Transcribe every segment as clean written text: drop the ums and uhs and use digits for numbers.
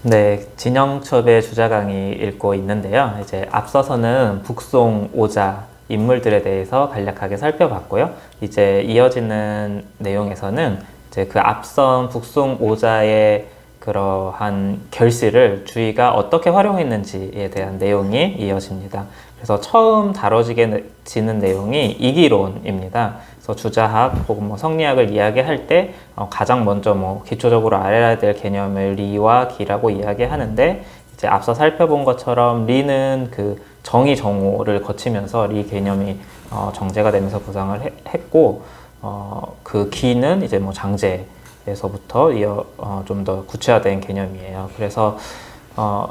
네, 진영첩의 주자강의 읽고 있는데요. 이제 앞서서는 북송 오자 인물들에 대해서 간략하게 살펴봤고요. 이제 이어지는 내용에서는 이제 그 앞선 북송 오자의 그러한 결실을 주의가 어떻게 활용했는지에 대한 내용이 이어집니다. 그래서 처음 다뤄지는 내용이 이기론입니다. 그래서 주자학 혹은 뭐 성리학을 이야기할 때 가장 먼저 뭐 기초적으로 알아야 될 개념을 리와 기라고 이야기하는데, 이제 앞서 살펴본 것처럼 리는 그 정의 정오를 거치면서 리 개념이 정제가 되면서 부상을 했고, 그 기는 이제 뭐 장제에서부터 좀 더 구체화된 개념이에요. 그래서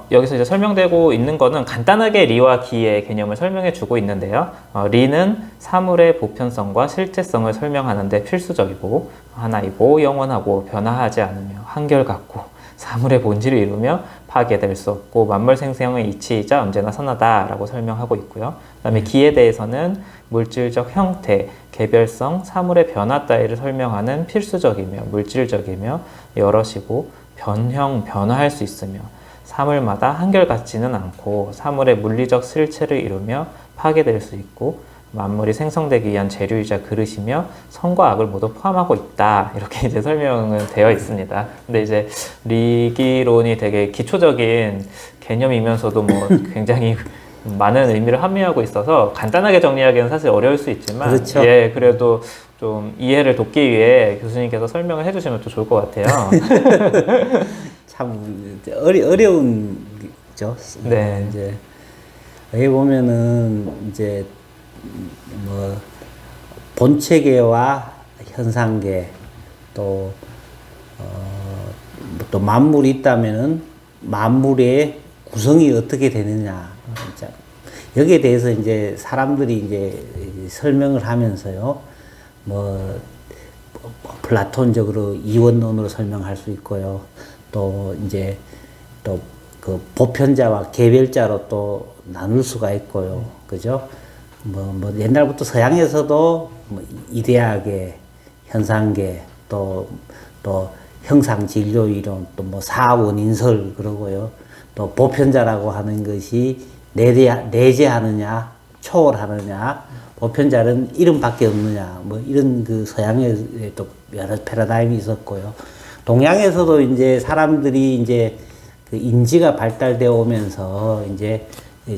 여기서 이제 설명되고 있는 거는 간단하게 리와 기의 개념을 설명해 주고 있는데요. 리는 사물의 보편성과 실제성을 설명하는데 필수적이고 하나이고 영원하고 변화하지 않으며 한결같고 사물의 본질을 이루며 파괴될 수 없고 만물생생의 이치이자 언제나 선하다라고 설명하고 있고요. 그 다음에 기에 대해서는 물질적 형태, 개별성, 사물의 변화 따위를 설명하는 필수적이며 물질적이며 여럿이고 변화할 수 있으며 사물마다 한결같지는 않고 사물의 물리적 실체를 이루며 파괴될 수 있고 만물이 생성되기 위한 재료이자 그릇이며 선과 악을 모두 포함하고 있다. 이렇게 이제 설명은 되어 있습니다. 근데 이제 리기론이 되게 기초적인 개념이면서도 뭐 굉장히 많은 의미를 함유하고 있어서 간단하게 정리하기는 사실 어려울 수 있지만, 그렇죠. 예, 그래도 좀 이해를 돕기 위해 교수님께서 설명을 해주시면 또 좋을 것 같아요. 참 어려운 죠. 네. 이제 여기 보면은 이제 뭐 본체계와 현상계 또 또 만물이 있다면은 만물의 구성이 어떻게 되느냐. 진짜 여기에 대해서 이제 사람들이 이제 설명을 하면서요. 뭐 플라톤적으로 이원론으로 설명할 수 있고요. 또 이제 또 그 보편자와 개별자로 또 나눌 수가 있고요. 그죠? 뭐 옛날부터 서양에서도 뭐 이데아계, 현상계, 또 형상진료이론, 또 뭐 사원인설 그러고요. 또 보편자라고 하는 것이 내재하느냐, 초월하느냐, 보편자는 이름밖에 없느냐, 뭐 이런 그 서양에 또 여러 패러다임이 있었고요. 동양에서도 이제 사람들이 이제 그 인지가 발달되어 오면서 이제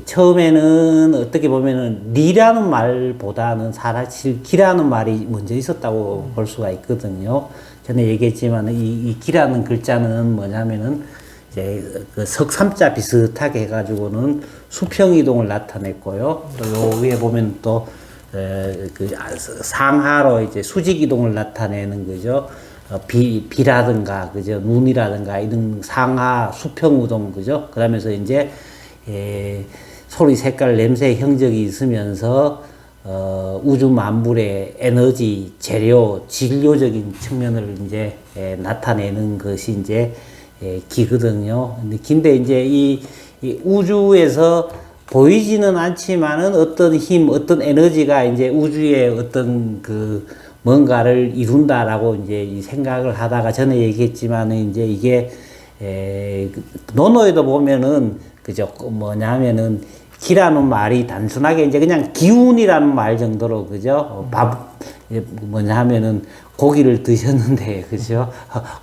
처음에는 어떻게 보면은 리라는 말보다는 사실 기라는 말이 먼저 있었다고 볼 수가 있거든요. 전에 얘기했지만 이 기라는 글자는 뭐냐면은 이제 그 석삼자 비슷하게 해가지고는 수평 이동을 나타냈고요. 또 요 위에 보면 또 그 상하로 이제 수직 이동을 나타내는 거죠. 비라든가, 그죠? 눈이라든가, 이런 상하 수평 우동, 그죠? 그러면서 이제, 소리, 색깔, 냄새, 형적이 있으면서, 우주 만물의 에너지, 재료, 진료적인 측면을 이제, 나타내는 것이 이제, 기거든요. 근데 이제 이 우주에서 보이지는 않지만은 어떤 힘, 어떤 에너지가 이제 우주의 어떤 그, 뭔가를 이룬다라고 이제 이 생각을 하다가 전에 얘기했지만은 이제 이게 논어에도 보면은 그죠 뭐냐면은 기라는 말이 단순하게 이제 그냥 기운이라는 말 정도로 그죠 밥 뭐냐 하면은 고기를 드셨는데 그죠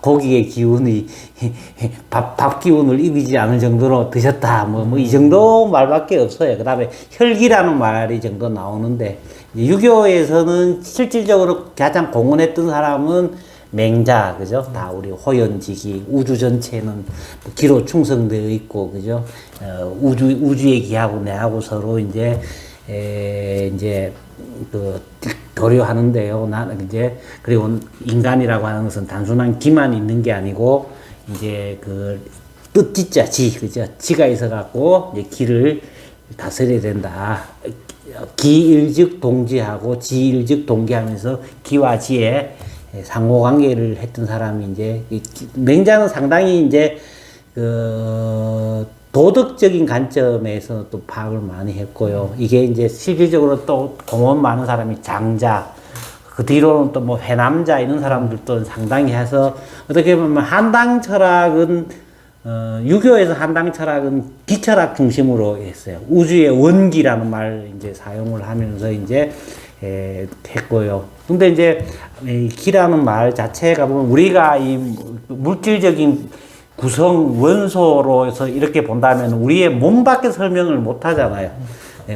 고기의 기운이 밥 기운을 이기지 않을 정도로 드셨다 뭐 이 정도 말밖에 없어요. 그다음에 혈기라는 말이 정도 나오는데 유교에서는 실질적으로 가장 공헌했던 사람은 맹자, 그죠? 다 우리 호연지기, 우주 전체는 기로 충성되어 있고, 그죠? 우주의 기하고 내하고 서로 이제 교류하는데요. 나는 이제, 그리고 인간이라고 하는 것은 단순한 기만 있는 게 아니고, 이제 뜻지자 지, 그죠? 지가 있어갖고, 이제 기를 다스려야 된다. 기일즉 동지하고 지일즉 동기하면서 기와 지의 상호관계를 했던 사람이 이제 맹자는 상당히 이제 도덕적인 관점에서 또 파악을 많이 했고요. 이게 이제 실질적으로 또 공헌 많은 사람이 장자, 그 뒤로는 또 뭐 회남자 이런 사람들도 상당히 해서 어떻게 보면 한당 철학은 유교에서 한당 철학은 기철학 중심으로 했어요. 우주의 원기라는 말 이제 사용을 하면서 이제 했고요. 근데 이제 이 기라는 말 자체가 보면 우리가 이 물질적인 구성 원소로서 이렇게 본다면 우리의 몸밖에 설명을 못 하잖아요.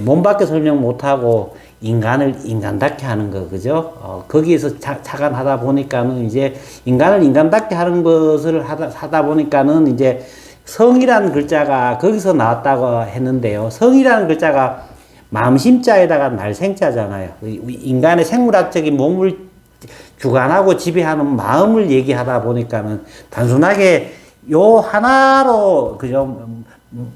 몸밖에 설명 못 하고 인간을 인간답게 하는 거, 그죠? 거기에서 착안하다 보니까는 이제 인간을 인간답게 하는 것을 하다 보니까는 이제 성이라는 글자가 거기서 나왔다고 했는데요. 성이라는 글자가 마음심자에다가 날생자잖아요. 인간의 생물학적인 몸을 주관하고 지배하는 마음을 얘기하다 보니까는 단순하게 요 하나로, 그죠?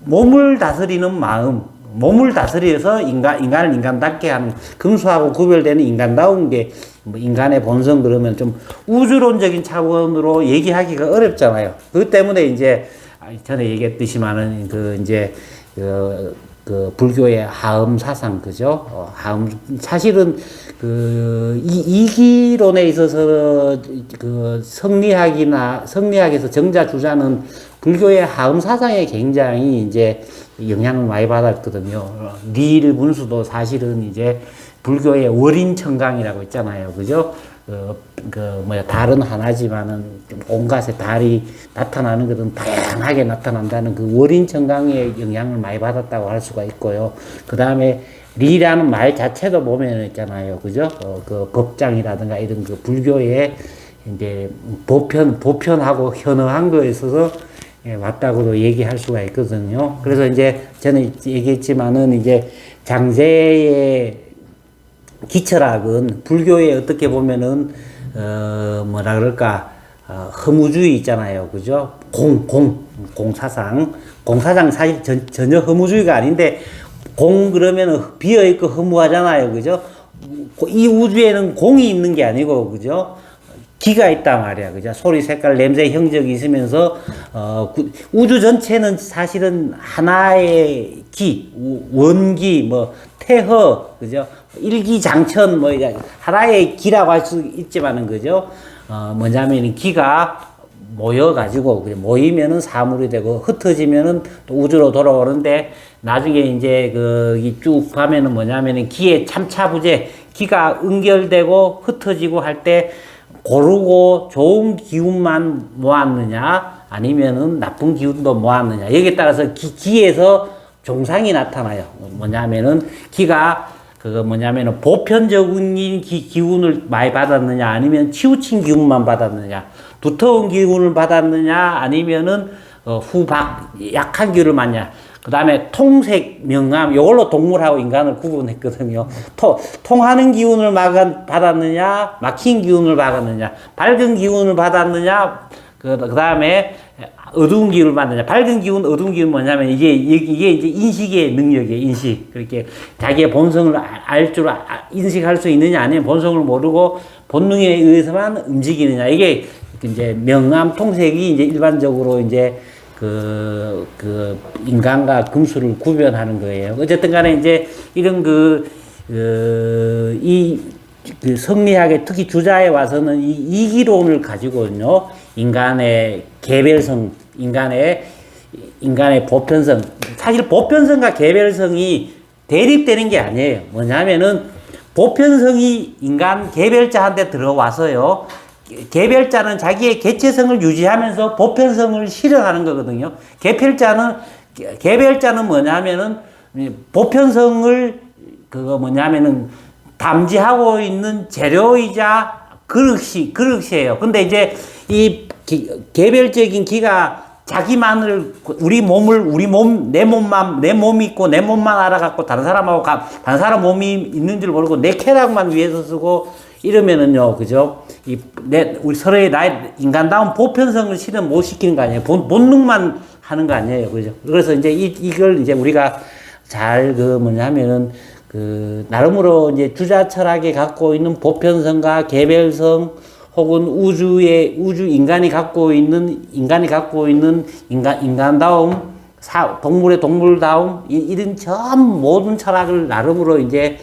몸을 다스리는 마음, 몸을 다스려서 인간을 인간답게 하는, 금수하고 구별되는 인간다운 게, 뭐 인간의 본성 그러면 좀 우주론적인 차원으로 얘기하기가 어렵잖아요. 그것 때문에 이제, 전에 얘기했듯이만은, 그 불교의 하음 사상, 그죠? 하음, 사실은, 이기론에 있어서, 성리학에서 정자 주자는 불교의 하음 사상에 굉장히 이제 영향을 많이 받았거든요. 리일 문수도 사실은 이제 불교의 월인천강이라고 있잖아요. 그죠? 달은 하나지만은 온갖의 달이 나타나는 것은 다양하게 나타난다는 그 월인천강의 영향을 많이 받았다고 할 수가 있고요. 그 다음에 리라는 말 자체도 보면 있잖아요. 그죠? 그 법장이라든가 이런 그 불교의 이제 보편하고 현어한 거에 있어서 맞다고도 얘기할 수가 있거든요. 그래서 이제 전에 얘기했지만은 이제 장제의 기철학은 불교에 어떻게 보면은 뭐라 그럴까 허무주의 있잖아요. 그죠? 공사상 사실 전혀 허무주의가 아닌데 공 그러면은 비어있고 허무하잖아요. 그죠? 이 우주에는 공이 있는 게 아니고, 그죠? 기가 있단 말이야. 그죠? 소리, 색깔, 냄새, 형적이 있으면서, 우주 전체는 사실은 하나의 기, 원기, 뭐, 태허, 그죠? 일기장천, 뭐, 하나의 기라고 할 수 있지만은, 그죠? 뭐냐면, 기가 모여가지고, 모이면은 사물이 되고, 흩어지면은 또 우주로 돌아오는데, 나중에 이제 쭉 가면은 뭐냐면은 기의 참차부재, 기가 응결되고 흩어지고 할 때 고르고 좋은 기운만 모았느냐, 아니면은 나쁜 기운도 모았느냐. 여기에 따라서 기에서 종상이 나타나요. 뭐냐면은 기가 뭐냐면은 보편적인 기운을 많이 받았느냐, 아니면 치우친 기운만 받았느냐, 두터운 기운을 받았느냐, 아니면은 후박 약한 기운을 받냐. 그 다음에 통색, 명암, 이걸로 동물하고 인간을 구분했거든요. 통하는 기운을 받았느냐, 막힌 기운을 받았느냐, 밝은 기운을 받았느냐, 그 다음에 어두운 기운을 받느냐. 밝은 기운, 어두운 기운 뭐냐면 이게 이제 인식의 능력이에요, 인식. 그렇게 자기의 본성을 인식할 수 있느냐, 아니면 본성을 모르고 본능에 의해서만 움직이느냐. 이게 이제 명암, 통색이 이제 일반적으로 이제 인간과 금수를 구별하는 거예요. 어쨌든 간에 이제 이런 성리학의 특히 주자에 와서는 이 이기론을 가지고는요, 인간의 개별성, 인간의 보편성, 사실 보편성과 개별성이 대립되는 게 아니에요. 뭐냐면은, 보편성이 인간 개별자한테 들어와서요, 개별자는 자기의 개체성을 유지하면서 보편성을 실현하는 거거든요. 개별자는 뭐냐면은, 보편성을, 담지하고 있는 재료이자 그릇이에요. 근데 이제 이 개별적인 기가 자기만을, 내 몸이 있고 내 몸만 알아갖고 다른 사람 몸이 있는 줄 모르고 내 쾌락만 위해서 쓰고 이러면은요, 그죠? 우리 서로의 인간다운 보편성을 실현 못 시키는 거 아니에요. 본능만 하는 거 아니에요. 그죠? 그래서 이제 이걸 이제 우리가 잘 나름으로 이제 주자 철학에 갖고 있는 보편성과 개별성 혹은 인간이 갖고 있는 인간다움, 동물의 동물다움, 이런 모든 철학을 나름으로 이제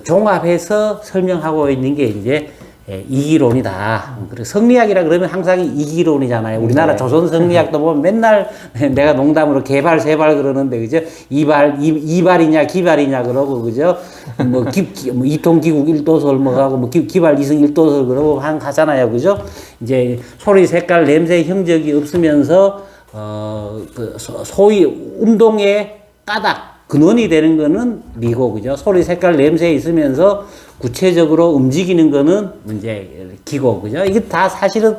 종합해서 설명하고 있는 게 이제 이기론이다. 그리고 성리학이라 그러면 항상 이기론이잖아요. 우리나라 조선 성리학도 보면 맨날 내가 농담으로 개발, 세발 그러는데, 그죠? 이발이냐, 기발이냐 그러고, 그죠? 뭐, 이통기국 일도설 뭐 하고, 뭐, 기발 이승 일도설 그러고 하잖아요. 그죠? 이제 소리, 색깔, 냄새, 형적이 없으면서, 소위 운동의 까닭, 근원이 되는 거는 미고, 그죠? 소리, 색깔, 냄새 있으면서 구체적으로 움직이는 거는 이제 기고, 그죠? 이게 다 사실은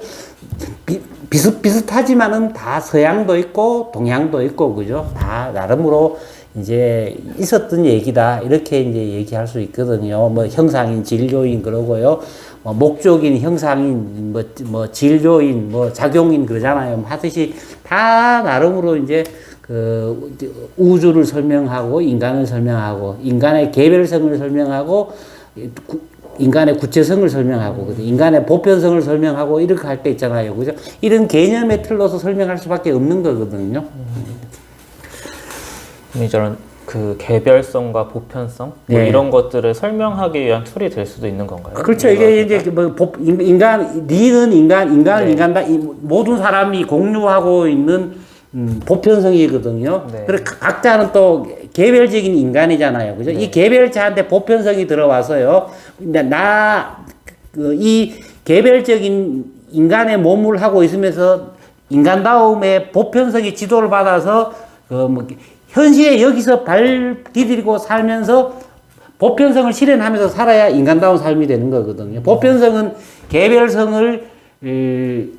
비슷비슷하지만은 다 서양도 있고 동양도 있고, 그죠? 다 나름으로 이제 있었던 얘기다. 이렇게 이제 얘기할 수 있거든요. 뭐 형상인, 진료인 그러고요. 뭐 목적인, 형상인, 뭐 진료인, 뭐 작용인 그러잖아요. 하듯이 다 나름으로 이제 그 우주를 설명하고 인간을 설명하고 인간의 개별성을 설명하고 인간의 구체성을 설명하고 인간의 보편성을 설명하고 이렇게 할 때 있잖아요. 그죠? 이런 개념의 틀로서 설명할 수밖에 없는 거거든요. 이런 그 개별성과 보편성 뭐 네. 이런 것들을 설명하기 위한 툴이 될 수도 있는 건가요? 그렇죠. 이게 이제 뭐 니는 인간은 네. 인간다. 모든 사람이 공유하고 있는 보편성이거든요. 네. 그리고 각자는 또 개별적인 인간이잖아요. 그죠? 이 개별자한테 보편성이 들어와서요. 이 개별적인 인간의 몸을 하고 있으면서 인간다움의 보편성의 지도를 받아서 현실에 여기서 발 디디고 살면서 보편성을 실현하면서 살아야 인간다운 삶이 되는 거거든요. 보편성은 개별성을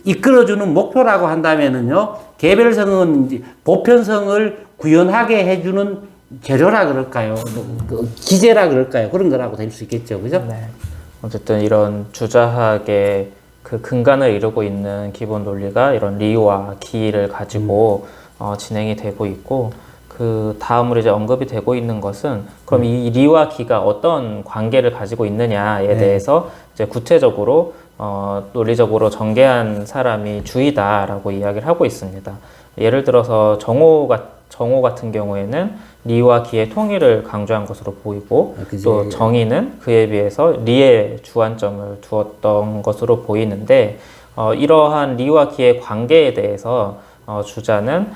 이끌어주는 목표라고 한다면은요, 개별성은 이제 보편성을 구현하게 해주는 재료라 그럴까요? 기제라 그럴까요? 그런 거라고 될 수 있겠죠. 그죠? 네. 어쨌든 이런 주자학의 그 근간을 이루고 있는 기본 논리가 이런 리와 기를 가지고 진행이 되고 있고, 그 다음으로 이제 언급이 되고 있는 것은 그럼 이 리와 기가 어떤 관계를 가지고 있느냐에 대해서 이제 구체적으로 논리적으로 전개한 사람이 주이다라고 이야기를 하고 있습니다. 예를 들어서 정오 같은 경우에는 리와 기의 통일을 강조한 것으로 보이고, 또 정의는 그에 비해서 리에 주안점을 두었던 것으로 보이는데, 이러한 리와 기의 관계에 대해서 주자는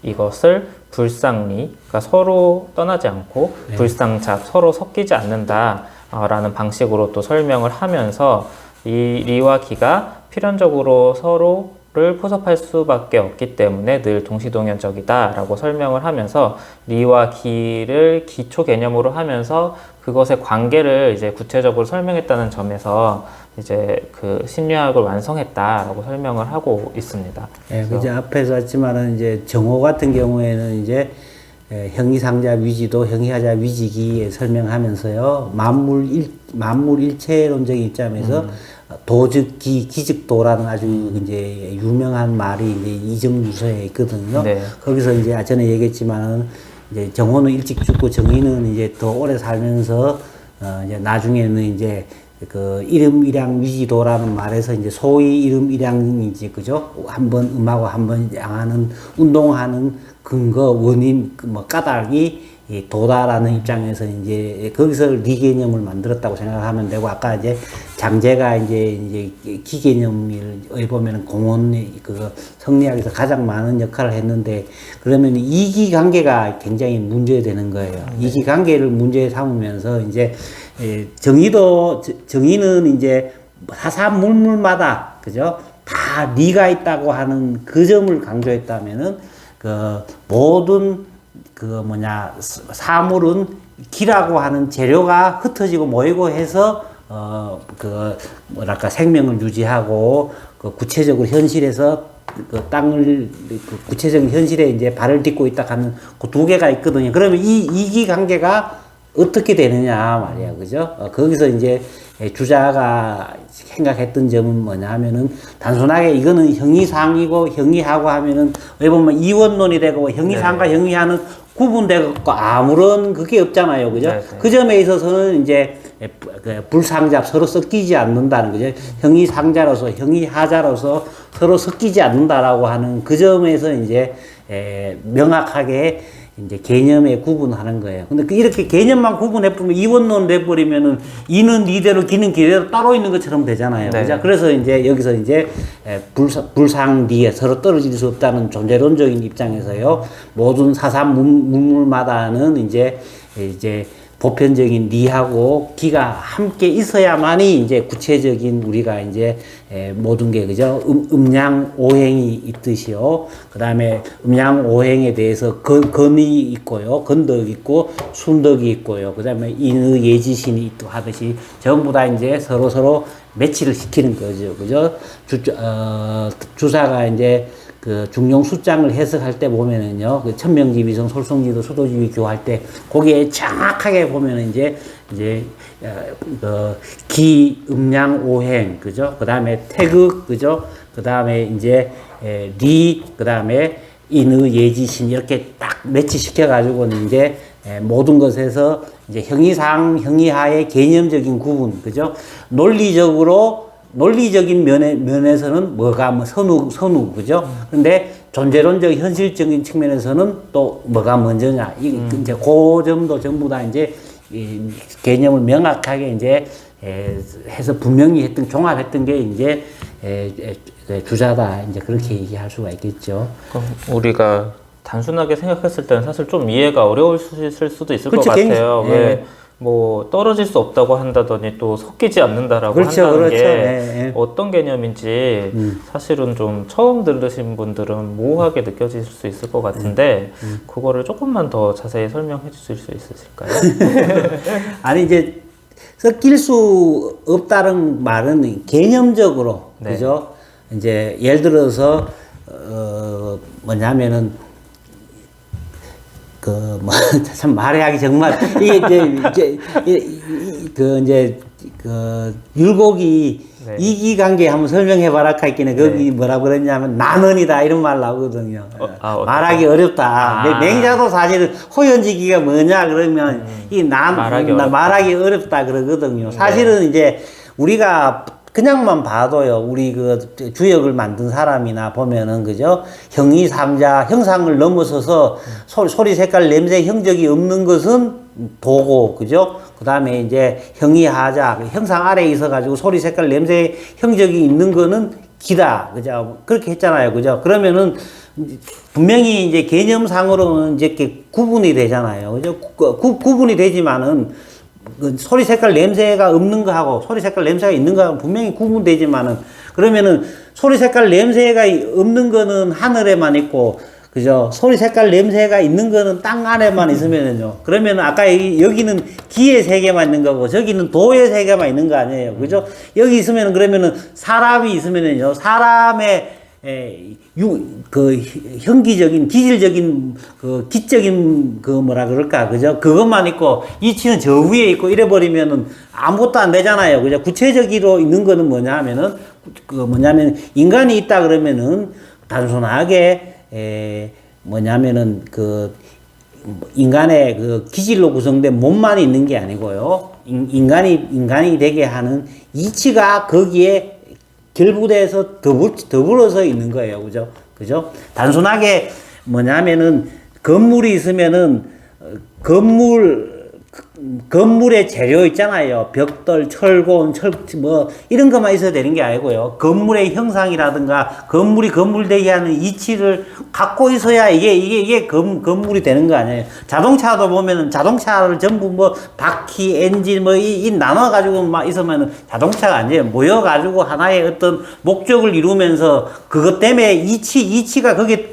이것을 불상리, 그러니까 서로 떠나지 않고 불상잡, 서로 섞이지 않는다라는 방식으로 또 설명을 하면서 이 리와 기가 필연적으로 서로를 포섭할 수밖에 없기 때문에 늘 동시동연적이다라고 설명을 하면서 리와 기를 기초 개념으로 하면서 그것의 관계를 이제 구체적으로 설명했다는 점에서 이제 그 신유학을 완성했다라고 설명을 하고 있습니다. 예, 이제 앞에서 했지만은 이제 정오 같은 경우에는 이제 형이상자 위지도 형이하자 위지기에 설명하면서요, 만물일체론적인 입장에서 도즉기 기즉도라는 아주 이제 유명한 말이 이제 이정유서에 있거든요. 네. 거기서 이제 전에 얘기했지만은 이제 정호는 일찍 죽고 정의는 이제 더 오래 살면서 이제 나중에는 이제 그 이름일양 위지도라는 말에서 이제 소위 이름일양이지, 그죠? 한번 음하고 한번 양하는 운동하는 근거 원인 뭐 까닭이 이 도다라는 입장에서 이제 거기서 리 개념을 만들었다고 생각하면 되고, 아까 이제 장제가 이제 기개념을 보면은 공원의 그 성리학에서 가장 많은 역할을 했는데, 그러면 이기 관계가 굉장히 문제되는 거예요. 이기 관계를 문제 삼으면서 이제 정의는 이제 사사물물마다, 그죠? 다 리가 있다고 하는 그 점을 강조했다면은 그 모든 사물은 기라고 하는 재료가 흩어지고 모이고 해서 생명을 유지하고 그 구체적으로 현실에서 그 땅을 구체적인 현실에 이제 발을 딛고 있다 하는 그 두 개가 있거든요. 그러면 이 이기 관계가 어떻게 되느냐 말이야, 그죠? 거기서 이제 주자가 생각했던 점은 뭐냐 하면은, 단순하게 이거는 형이상이고 형이하고 하면은 왜 보면 이원론이 되고 형이상과 형이하는 구분되고 아무런 그게 없잖아요, 그죠? 네. 그 점에 있어서는 이제 불상잡, 서로 섞이지 않는다는 거죠. 형이상자로서 형이하자로서 서로 섞이지 않는다라고 하는 그 점에서 이제 명확하게 이제 개념에 구분하는 거예요. 근데 이렇게 개념만 구분해보면 이원론 돼버리면은 이는 이대로 기는 기대로 따로 있는 것처럼 되잖아요. 네. 그죠? 그래서 이제 여기서 이제 불상리에 서로 떨어질 수 없다는 존재론적인 입장에서요. 모든 사상 문물마다는 이제 보편적인 리하고 기가 함께 있어야만이 이제 구체적인 우리가 이제 모든 게 그죠? 음양 오행이 있듯이요. 그 다음에 음양 오행에 대해서 건이 있고요. 건덕이 있고 순덕이 있고요. 그 다음에 인의 예지신이 있고 하듯이 전부 다 이제 서로 매치를 시키는 거죠. 그죠? 주사가 이제 그 중용 숫장을 해석할 때 보면은요, 그 천명지비성, 솔성지도, 수도지비 교할 때, 거기에 정확하게 보면은 이제 기, 음양, 오행, 그죠? 그 다음에 태극, 그죠? 그 다음에 이제 리, 그 다음에 인의, 예지신, 이렇게 딱 매치시켜가지고는 이제 모든 것에서 이제 형이상, 형이하의 개념적인 구분, 그죠? 논리적인 면에서는 뭐가 뭐 선우 그죠? 근데 존재론적 현실적인 측면에서는 또 뭐가 먼저냐 이제 그 점도 전부 다 이제 이 개념을 명확하게 이제 해서 분명히 했던 종합했던 게 이제 주자다 이제 그렇게 얘기할 수가 있겠죠. 그럼 우리가 단순하게 생각했을 때는 사실 좀 이해가 어려울 수도 있을 그렇죠, 것 같아요. 왜 예. 뭐 떨어질 수 없다고 한다더니 또 섞이지 않는다라고 그렇죠, 한다는 그렇죠. 게 예. 어떤 개념인지 사실은 좀 처음 들으신 분들은 모호하게 느껴질 수 있을 것 같은데 그거를 조금만 더 자세히 설명해 주실 수 있으실까요? 아니 이제 섞일 수 없다는 말은 개념적으로 네. 그죠? 이제 예를 들어서 뭐냐면은 참 말하기 정말 이게 율곡이 네. 이기관계 한번 설명해봐라 했기는 거기 뭐라 그랬냐면 난언이다 이런 말 나오거든요. 말하기 어렵다. 맹자도 사실은 호연지기가 뭐냐 그러면 말하기 어렵다 그러거든요. 사실은 이제 우리가 그냥만 봐도요, 우리 그 주역을 만든 사람이나 보면은, 그죠? 형이 삼자, 형상을 넘어서서 소리, 색깔, 냄새, 형적이 없는 것은 도고, 그죠? 그 다음에 이제 형이 하자, 형상 아래에 있어가지고 소리, 색깔, 냄새, 형적이 있는 거는 기다, 그죠? 그렇게 했잖아요, 그죠? 그러면은 분명히 이제 개념상으로는 이제 이렇게 구분이 되잖아요, 그죠? 구분이 되지만은 그 소리 색깔 냄새가 없는 거하고 소리 색깔 냄새가 있는 거하고 분명히 구분되지만은 그러면은 소리 색깔 냄새가 없는 거는 하늘에만 있고 그죠? 소리 색깔 냄새가 있는 거는 땅 안에만 있으면은요. 그러면은 아까 여기는 기의 세계만 있는 거고 저기는 도의 세계만 있는 거 아니에요. 그죠? 여기 있으면은 그러면은 사람이 있으면은요. 사람의 형기적인, 기질적인, 기적인, 뭐라 그럴까, 그죠? 그것만 있고, 이치는 저 위에 있고, 이래버리면은 아무것도 안 되잖아요. 그죠? 구체적으로 있는 거는 뭐냐면은, 인간이 있다 그러면은, 단순하게, 인간의 기질로 구성된 몸만 있는 게 아니고요. 인간이 되게 하는 이치가 거기에 결부돼서 더불어서 있는 거예요. 그죠? 단순하게 건물이 있으면은, 건물의 재료 있잖아요. 벽돌, 철골, 이런 것만 있어야 되는 게 아니고요. 건물의 형상이라든가, 건물이 되게 하는 이치를 갖고 있어야 이게 건물이 되는 거 아니에요. 자동차도 보면은 자동차를 전부 바퀴, 엔진, 나눠가지고 막 있으면은 자동차가 아니에요. 모여가지고 하나의 어떤 목적을 이루면서 그것 때문에 이치가 거기에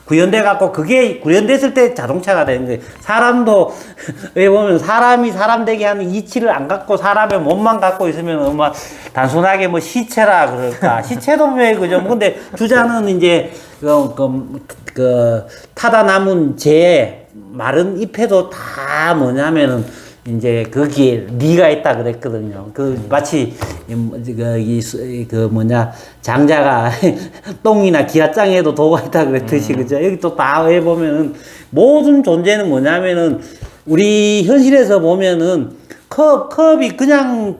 구현돼 갖고 그게 구현됐을 때 자동차가 되는 거예요. 사람도 왜 보면 사람이 사람 되게 하는 이치를 안 갖고 사람의 몸만 갖고 있으면 단순하게 시체라 그럴까. 시체도 왜 그죠? 근데 주자는 이제 타다 남은 재 마른 잎에도 다 뭐냐면은 이제 거기에 리가 있다 그랬거든요. 마치 장자가 똥이나 기아장에도 도가 있다 그랬듯이 그죠. 여기 또 다 해보면은 모든 존재는 뭐냐면은 우리 현실에서 보면은 컵이 그냥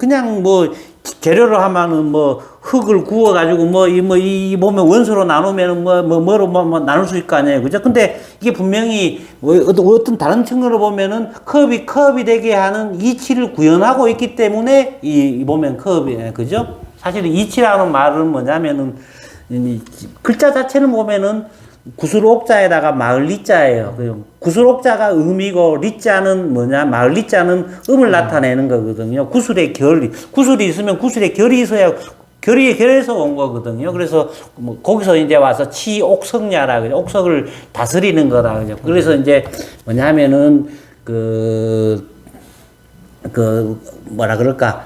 재료로 하면은 뭐 흙을 구워 가지고 이 보면 원소로 나누면은 뭐로 나눌 수 있을 거 아니에요. 그죠? 근데 이게 분명히 어떤 다른 측면으로 보면은 컵이 되게 하는 이치를 구현하고 있기 때문에 이 보면 컵이 그죠? 사실은 이치라는 말은 뭐냐면은 이 글자 자체는 보면은 구슬옥자에다가 마을 리자예요. 구슬 옥자가 음이고 리자는 뭐냐? 마을 리자는 음을 나타내는 거거든요. 구슬의 구슬이 있으면 구슬의 결이 있어야 결에서 온 거거든요. 그래서 뭐 거기서 이제 와서 치옥석냐라 그죠? 옥석을 다스리는 거다 그죠? 그래서 이제 뭐냐면은 뭐라 그럴까?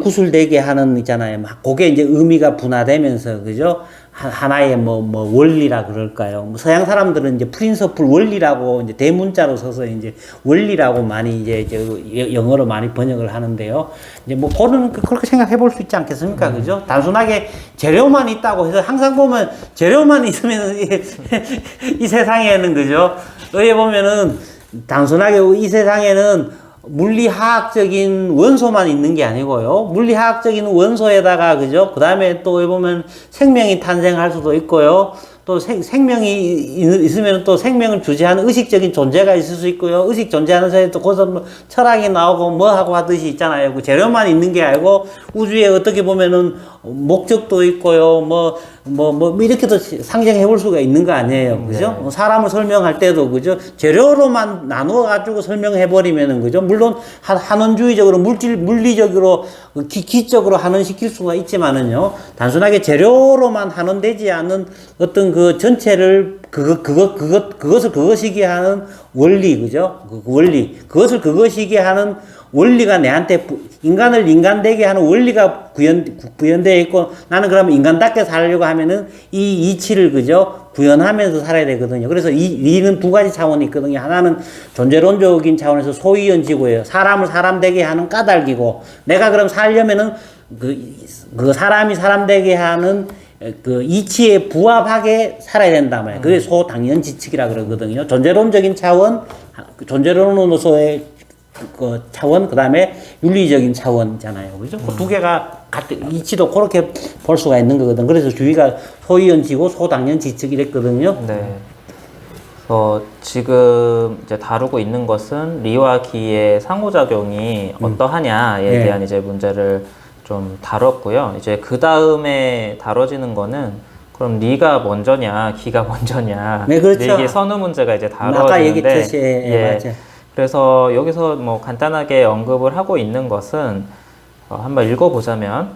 구슬되게 하는 있잖아요. 막 그게 이제 의미가 분화되면서 그죠? 하나의 원리라 그럴까요? 서양 사람들은 이제 프린서플 원리라고 이제 대문자로 써서 이제 원리라고 많이 이제 영어로 많이 번역을 하는데요. 이제 그거는 그렇게 생각해 볼 수 있지 않겠습니까? 그죠? 단순하게 재료만 있다고 해서 항상 보면 재료만 있으면 이 세상에는 그죠? 여기 보면은 단순하게 이 세상에는 물리화학적인 원소만 있는 게 아니고요. 물리화학적인 원소에다가, 그죠? 그 다음에 또 보면 생명이 탄생할 수도 있고요. 또 생명이 있으면 또 생명을 주재하는 의식적인 존재가 있을 수 있고요. 의식 존재하는 사이에 또 거기서 철학이 나오고 하고 하듯이 있잖아요. 그 재료만 있는 게 아니고 우주에 어떻게 보면은 목적도 있고요. 이렇게도 상정해 볼 수가 있는 거 아니에요. 그죠? 네. 사람을 설명할 때도, 그죠? 재료로만 나누어 가지고 설명해 버리면은, 그죠? 물론, 한원주의적으로, 물리적으로, 기적으로 한원시킬 수가 있지만은요, 단순하게 재료로만 한원되지 않는 어떤 그 전체를, 그것을 그것이게 하는 원리, 그죠? 원리. 그것을 그것이게 하는 원리가 내한테 인간을 인간되게 하는 원리가 구현되어 있고 나는 그러면 인간답게 살려고 하면은 이 이치를 그죠 구현하면서 살아야 되거든요. 그래서 이는 두 가지 차원이 있거든요. 하나는 존재론적인 차원에서 소위원지고예요. 사람을 사람되게 하는 까닭이고 내가 그럼 살려면은 그 사람이 사람되게 하는 그 이치에 부합하게 살아야 된단 말이에요. 그게 소당연지측이라 그러거든요. 존재론적인 차원, 존재론으로서의 그 차원, 그 다음에 윤리적인 차원이잖아요. 그죠? 그 두 개가 이치도 그렇게 볼 수가 있는 거거든. 그래서 주의가 소위원지고 소당연지측 이랬거든요. 네. 지금 이제 다루고 있는 것은 리와 기의 상호작용이 어떠하냐에 대한 이제 문제를 좀 다뤘고요. 이제 그 다음에 다뤄지는 거는 그럼 리가 먼저냐, 기가 먼저냐. 네, 그렇죠. 이게 선우 문제가 이제 다뤄지는데. 아까 얘기했듯이, 맞아. 그래서 여기서 간단하게 언급을 하고 있는 것은 한번 읽어보자면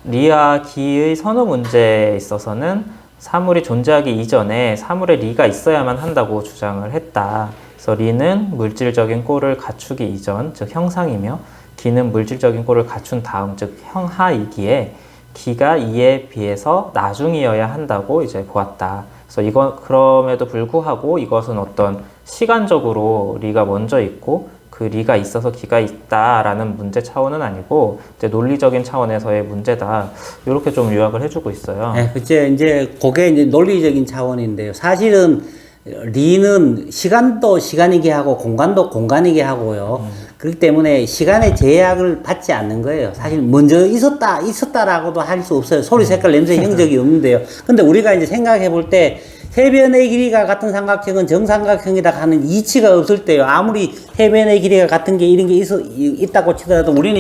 리와 기의 선호 문제에 있어서는 사물이 존재하기 이전에 사물에 리가 있어야만 한다고 주장을 했다. 그래서 리는 물질적인 꼴을 갖추기 이전, 즉 형상이며 기는 물질적인 꼴을 갖춘 다음, 즉 형하이기에 기가 이에 비해서 나중이어야 한다고 이제 보았다. 그래서 그럼에도 불구하고 이것은 어떤 시간적으로 리가 먼저 있고 그 리가 있어서 기가 있다라는 문제 차원은 아니고 이제 논리적인 차원에서의 문제다. 이렇게 좀 요약을 해주고 있어요. 네, 그치. 이제 그게 이제 논리적인 차원인데요. 사실은 리는 시간도 시간이게 하고 공간도 공간이게 하고요. 그렇기 때문에 시간의 제약을 받지 않는 거예요. 사실 먼저 있었다라고도 할 수 없어요. 소리, 색깔, 냄새, 형적이 없는데요. 근데 우리가 이제 생각해 볼 때 해변의 길이가 같은 삼각형은 정삼각형이다 하는 이치가 없을 때요. 아무리 해변의 길이가 같은 게 이런 게 있다고 치더라도 우리는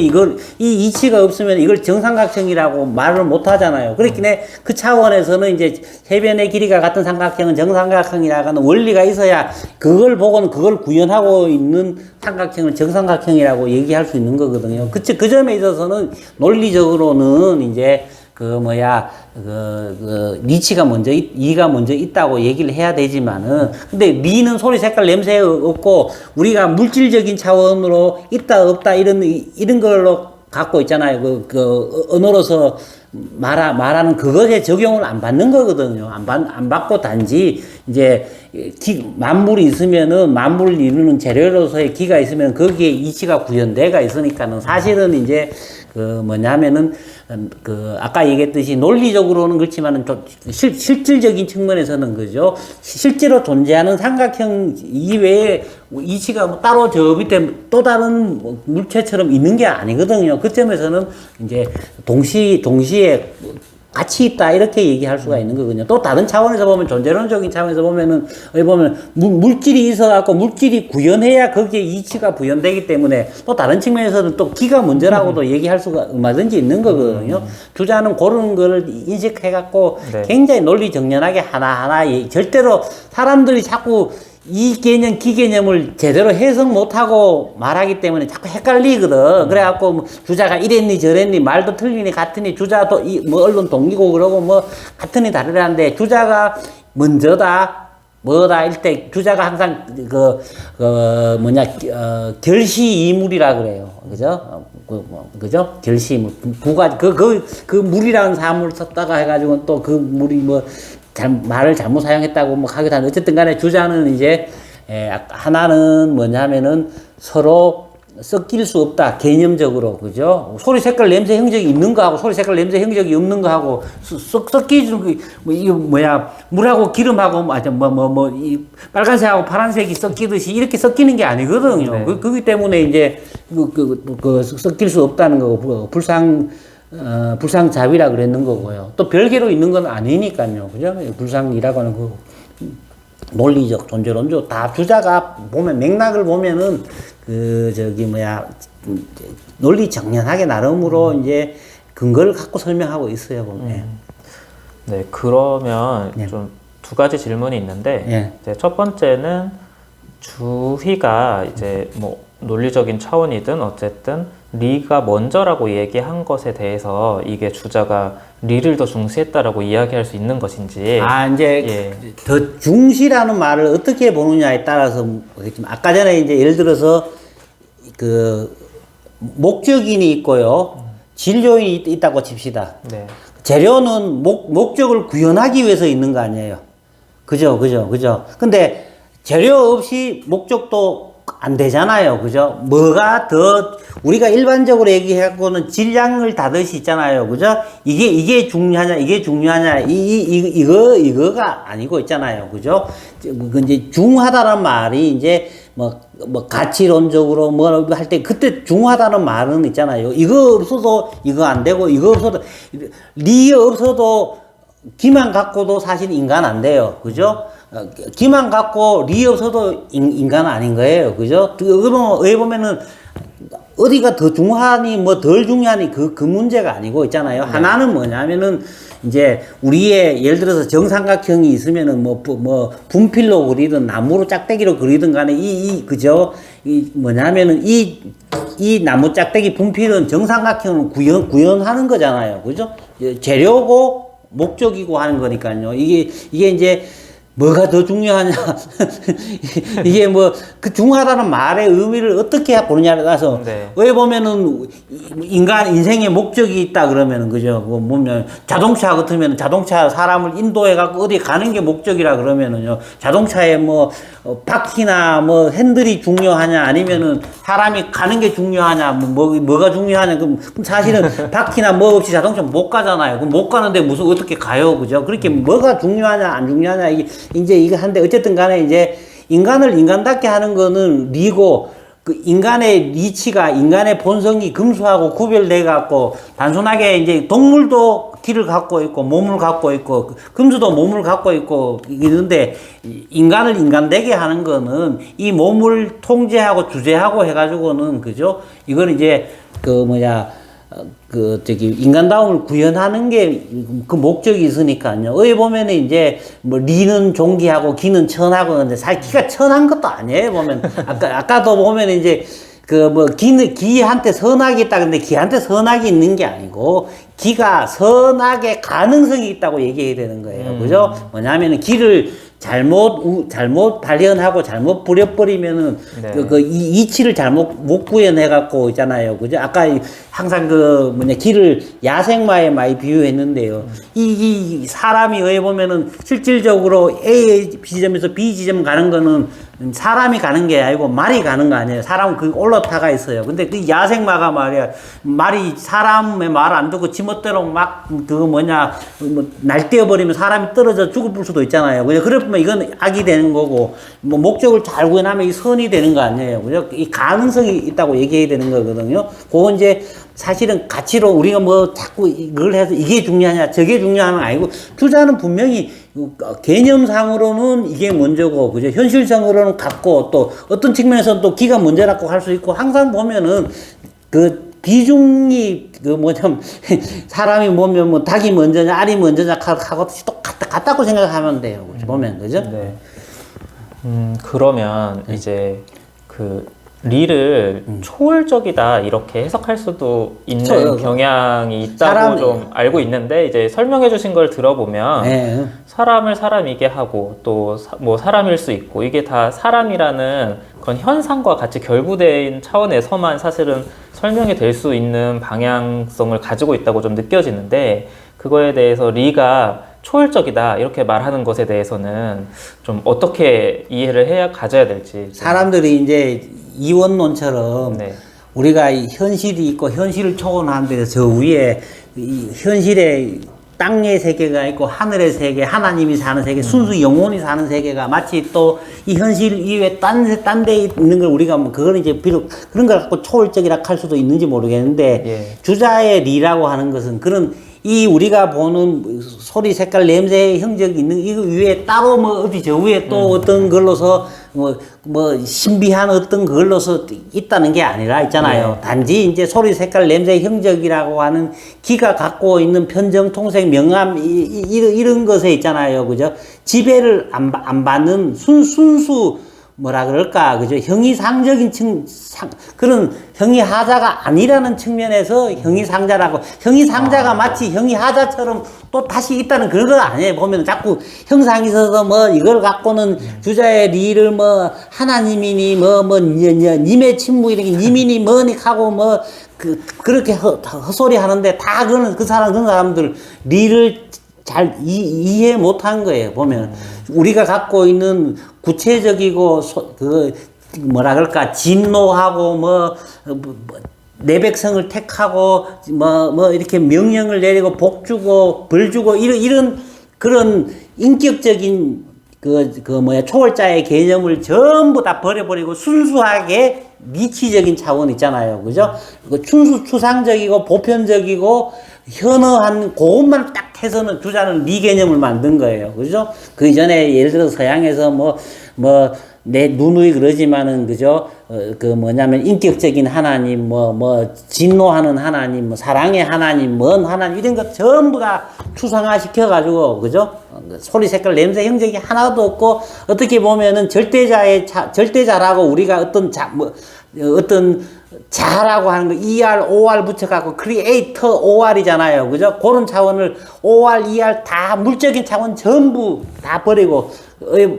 이 이치가 없으면 이걸 정삼각형이라고 말을 못 하잖아요. 그렇기 때문에 그 차원에서는 이제 해변의 길이가 같은 삼각형은 정삼각형이라고 하는 원리가 있어야 그걸 보고는 그걸 구현하고 있는 삼각형을 정삼각형이라고 얘기할 수 있는 거거든요. 그 점에 있어서는 논리적으로는 이제 리치가 이가 먼저 있다고 얘기를 해야 되지만은, 근데 리는 소리, 색깔, 냄새 없고, 우리가 물질적인 차원으로 있다, 없다, 이런 걸로 갖고 있잖아요. 언어로서 말하는 그것에 적용을 안 받는 거거든요. 안 받고 단지 이제 만물이 있으면은 만물을 이루는 재료로서의 기가 있으면 거기에 이치가 구현대가 있으니까는 사실은 이제 그 뭐냐면은 그 아까 얘기했듯이 논리적으로는 그렇지만은 좀 실질적인 측면에서는 그죠. 실제로 존재하는 삼각형 이외에 이치가 뭐 따로 저 밑에 또 다른 뭐 물체처럼 있는 게 아니거든요. 그 점에서는 이제 동시에 같이 있다 이렇게 얘기할 수가 있는 거거든요. 또 다른 차원에서 보면 존재론적인 차원에서 보면은 여기 보면 물질이 있어갖고 물질이 구현해야 거기에 이치가 구현되기 때문에 또 다른 측면에서는 또 기가 먼저라고도 얘기할 수가 얼마든지 있는 거거든요. 주자는 그런 거를 인식해갖고 네. 굉장히 논리 정연하게 하나하나 절대로 사람들이 자꾸 이 개념, 기개념을 제대로 해석 못하고 말하기 때문에 자꾸 헷갈리거든. 그래갖고 뭐 주자가 이랬니 저랬니 말도 틀리니 같으니 주자도 뭐 언론 동기고 그러고 뭐 같으니 다르라는데 주자가 먼저다 뭐다 일 때 주자가 항상 결시이물이라 그래요. 그죠? 그죠? 결시이물. 그 물이라는 사물을 썼다가 해가지고 또 그 물이 뭐 말을 잘못 사용했다고 뭐 하기도 하는데 어쨌든 간에 주자는 이제 하나는 뭐냐면은 서로 섞일 수 없다 개념적으로 그죠. 소리 색깔 냄새 형적이 있는 거하고 소리 색깔 냄새 형적이 없는 거하고 섞이는 뭐 이거 뭐야 물하고 기름하고 이 빨간색하고 파란색이 섞이듯이 이렇게 섞이는 게 아니거든요. 네. 그렇기 때문에 이제 섞일 수 없다는 거고 불상잡이라 그랬는 거고요. 또 별개로 있는 건 아니니까요. 그죠? 불상이라고 하는 거. 논리적, 존재론적, 다 주자가 보면, 맥락을 보면은, 논리 정연하게 나름으로 이제 근거를 갖고 설명하고 있어요, 보면. 네, 그러면 네. 좀 두 가지 질문이 있는데, 네. 이제 첫 번째는 주희가 이제 뭐 논리적인 차원이든 어쨌든 리가 먼저라고 얘기한 것에 대해서 이게 주자가 리를 더 중시했다라고 이야기할 수 있는 것인지. 이제 더 중시라는 말을 어떻게 보느냐에 따라서 모르겠지만 아까 전에 이제 예를 들어서 그 목적인이 있고요. 진료인이 있다고 칩시다. 네. 재료는 목적을 구현하기 위해서 있는 거 아니에요. 그죠. 근데 재료 없이 목적도 안 되잖아요. 그죠? 뭐가 더, 우리가 일반적으로 얘기하고는 질량을 다듯이 있잖아요. 그죠? 이게 중요하냐, 이거가 아니고 있잖아요. 그죠? 이제 중하다는 말이 이제 뭐 가치론적으로 뭐 할 때 그때 중하다는 말은 있잖아요. 이거 없어도 이거 안 되고, 이거 없어도, 리 없어도 기만 갖고도 사실 인간 안 돼요. 그죠? 기만 갖고 리 없어도 인간은 아닌 거예요. 그죠? 그러면 왜 보면은 어디가 더 중요하니 뭐 덜 중요하니 그 문제가 아니고 있잖아요. 네. 하나는 뭐냐면은 이제 우리의 예를 들어서 정삼각형이 있으면은 뭐 분필로 그리든 나무로 짝대기로 그리든 간에 그죠? 뭐냐면은 이 나무 짝대기 분필은 정삼각형을 구현하는 거잖아요. 그죠? 재료고 목적이고 하는 거니까요. 이게 이제 뭐가 더 중요하냐. 이게 뭐, 그 중요하다는 말의 의미를 어떻게 보느냐에 따라서, 네. 왜 보면은, 인생의 목적이 있다 그러면은, 그죠? 뭐, 보면, 자동차 같으면 자동차 사람을 인도해갖고 어디 가는 게 목적이라 그러면은요, 자동차에 뭐, 바퀴나 뭐, 핸들이 중요하냐, 아니면은 사람이 가는 게 중요하냐, 뭐가 중요하냐, 그럼 사실은 바퀴나 뭐 없이 자동차 못 가잖아요. 그럼 못 가는데 무슨 어떻게 가요, 그죠? 그렇게 뭐가 중요하냐, 안 중요하냐, 이제 이거 한데 어쨌든 간에 이제 인간을 인간답게 하는 거는 리고 그 인간의 리치가 인간의 본성이 금수하고 구별돼 갖고 단순하게 이제 동물도 기를 갖고 있고 몸을 갖고 있고 금수도 몸을 갖고 있고 있는데 인간을 인간되게 하는 거는 이 몸을 통제하고 주재하고 해가지고는 그죠? 이건 이제 인간다움을 구현하는 게 그 목적이 있으니까요. 어디 보면은 이제 뭐 리는 종기하고 기는 천하고 근데 사실 기가 천한 것도 아니에요. 보면 아까도 보면 이제 기한테 선악이 있다 근데 기한테 선악이 있는 게 아니고 기가 선악의 가능성이 있다고 얘기해야 되는 거예요. 그죠? 뭐냐면은 기를 잘못 발현하고 잘못 부려버리면은 네. 이치를 잘못 못 구현해갖고 있잖아요. 그죠? 아까 항상 길을 야생마에 많이 비유했는데요. 이 사람이 왜 보면은 실질적으로 A 지점에서 B 지점 가는 거는 사람이 가는 게 아니고 말이 가는 거 아니에요. 사람은 올라타가 있어요. 근데 그 야생마가 말이야. 말이 사람의 말 안 듣고 지멋대로 막 날뛰어버리면 사람이 떨어져 죽을 수도 있잖아요. 그죠? 그러면 이건 악이 되는 거고, 목적을 잘 구현하면 이 선이 되는 거 아니에요. 그죠? 이 가능성이 있다고 얘기해야 되는 거거든요. 그건 이제 사실은 가치로 우리가 자꾸 이걸 해서 이게 중요하냐, 저게 중요한 건 아니고, 투자는 분명히 개념상으로는 이게 먼저고, 그죠? 현실성으로는 같고, 또 어떤 측면에서는 또 기가 먼저라고 할 수 있고, 항상 보면은 비중이 사람이 보면 닭이 먼저냐, 알이 먼저냐 하고 같다고 생각하면 돼요. 보면, 그죠? 네. 그러면 이제 리를 초월적이다 이렇게 해석할 수도 있는 경향이 있다고 좀 알고 있는데, 이제 설명해 주신 걸 들어보면 네. 사람을 사람이게 하고 또 사람일 수 있고, 이게 다 사람이라는 그런 현상과 같이 결부된 차원에서만 사실은 설명이 될 수 있는 방향성을 가지고 있다고 좀 느껴지는데, 그거에 대해서 리가 초월적이다 이렇게 말하는 것에 대해서는 좀 어떻게 이해를 가져야 될지. 사람들이 이제 이원론처럼 네. 우리가 현실이 있고 현실을 초월하는데 저 위에 이 현실에 땅의 세계가 있고 하늘의 세계, 하나님이 사는 세계, 순수 영혼이 사는 세계가 마치 또 이 현실 이외에 딴 데 있는 걸 우리가 그거는 이제 비록 그런 걸 갖고 초월적이라 할 수도 있는지 모르겠는데, 예. 주자의 리라고 하는 것은 그런 우리가 보는 소리, 색깔, 냄새의 형적이 있는 이거 위에 따로 어디 저 위에 또 어떤 걸로서 신비한 어떤 걸로서 있다는 게 아니라 있잖아요. 네. 단지 이제 소리, 색깔, 냄새, 형적이라고 하는 기가 갖고 있는 편정, 통색, 명암 이런 것에 있잖아요. 그죠? 지배를 안 받는 순수 그죠? 형이상적인 그런 형이하자가 아니라는 측면에서 형이상자라고, 형이상자가 마치 형이하자처럼 또 다시 있다는 그런 거 아니에요. 보면 자꾸 형상이 있어서 이걸 갖고는 주자의 리를 하나님이니 님의 친무 이렇게 님이니 뭐니 하고 그렇게 헛소리 하는데 다 그런 사람들 리를 잘 이해 못한 거예요. 보면 우리가 갖고 있는 구체적이고 진노하고 내 백성을 택하고 이렇게 명령을 내리고 복 주고 벌 주고 이런 그런 인격적인 초월자의 개념을 전부 다 버려버리고 순수하게 미치적인 차원 있잖아요. 그죠? 추상적이고 보편적이고 현어한 그것만 딱 해서는 주자는 리 개념을 만든 거예요. 그죠? 그 이전에 예를 들어 서양에서 내 누누이 그러지만은, 그죠? 인격적인 하나님, 진노하는 하나님, 사랑의 하나님, 먼 하나님, 이런 것 전부 다 추상화 시켜가지고, 그죠? 소리, 색깔, 냄새, 형적이 하나도 없고, 어떻게 보면은 절대자라고 우리가 어떤 자라고 하는 거, ER, OR 붙여갖고, 크리에이터 OR이잖아요. 그죠? 그런 차원을 OR, ER 다 물적인 차원 전부 다 버리고,